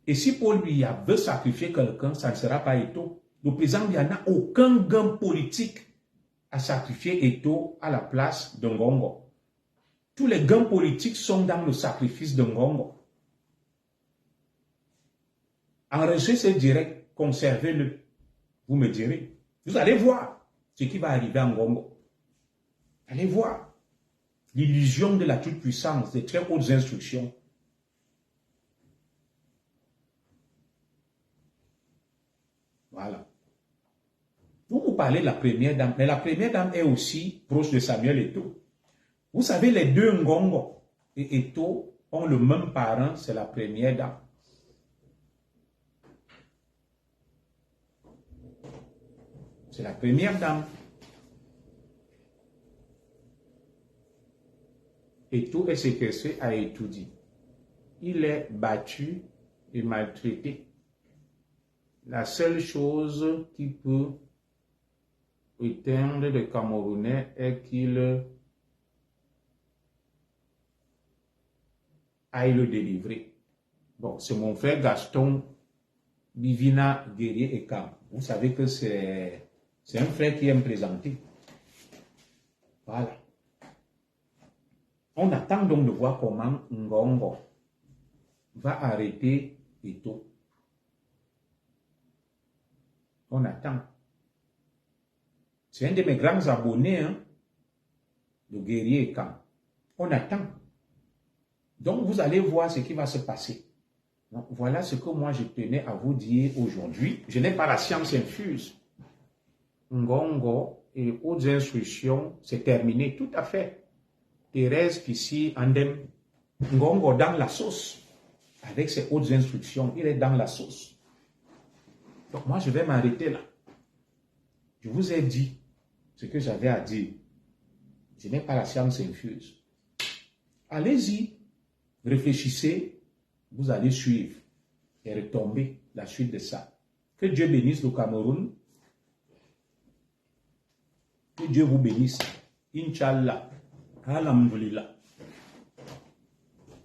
Et si Paul Biya veut sacrifier quelqu'un, ça ne sera pas Eto. Le président Biya n'a aucun gain politique à sacrifier Eto à la place de Ngongo. Tous les gains politiques sont dans le sacrifice de Ngongo. Enregistrez ce direct, conservez-le. Vous me direz. Vous allez voir ce qui va arriver à Ngongo. Allez voir. L'illusion de la toute-puissance, des très hautes instructions. Voilà. Vous parlez de la première dame, mais la première dame est aussi proche de Samuel Eto'o. Vous savez, les deux Ngongo et Eto'o ont le même parent, c'est la première dame. C'est la première dame. Eto'o est séquestré à Etoudi. Il est battu et maltraité. La seule chose qui peut éteindre le Camerounais est qu'il aille le délivrer. Bon, c'est mon frère Gaston Bivina Guerrier et Kam. Vous savez que c'est un frère qui aime plaisanter. Voilà. On attend donc de voir comment Ngongo va arrêter Eto'o. On attend. C'est un de mes grands abonnés, hein, le Guerrier Kam. On attend. Donc, vous allez voir ce qui va se passer. Donc, voilà ce que moi, je tenais à vous dire aujourd'hui. Je n'ai pas la science infuse. Ngongo et autres instructions, c'est terminé. Tout à fait. Thérèse Pissi Andem, Ngongo dans la sauce. Avec ses hautes instructions, il est dans la sauce. Donc, moi, je vais m'arrêter là. Je vous ai dit ce que j'avais à dire. Je n'ai pas la science infuse. Allez-y. Réfléchissez, vous allez suivre et retomber la suite de ça. Que Dieu bénisse le Cameroun. Que Dieu vous bénisse. Inch'Allah. Alhamdulillah.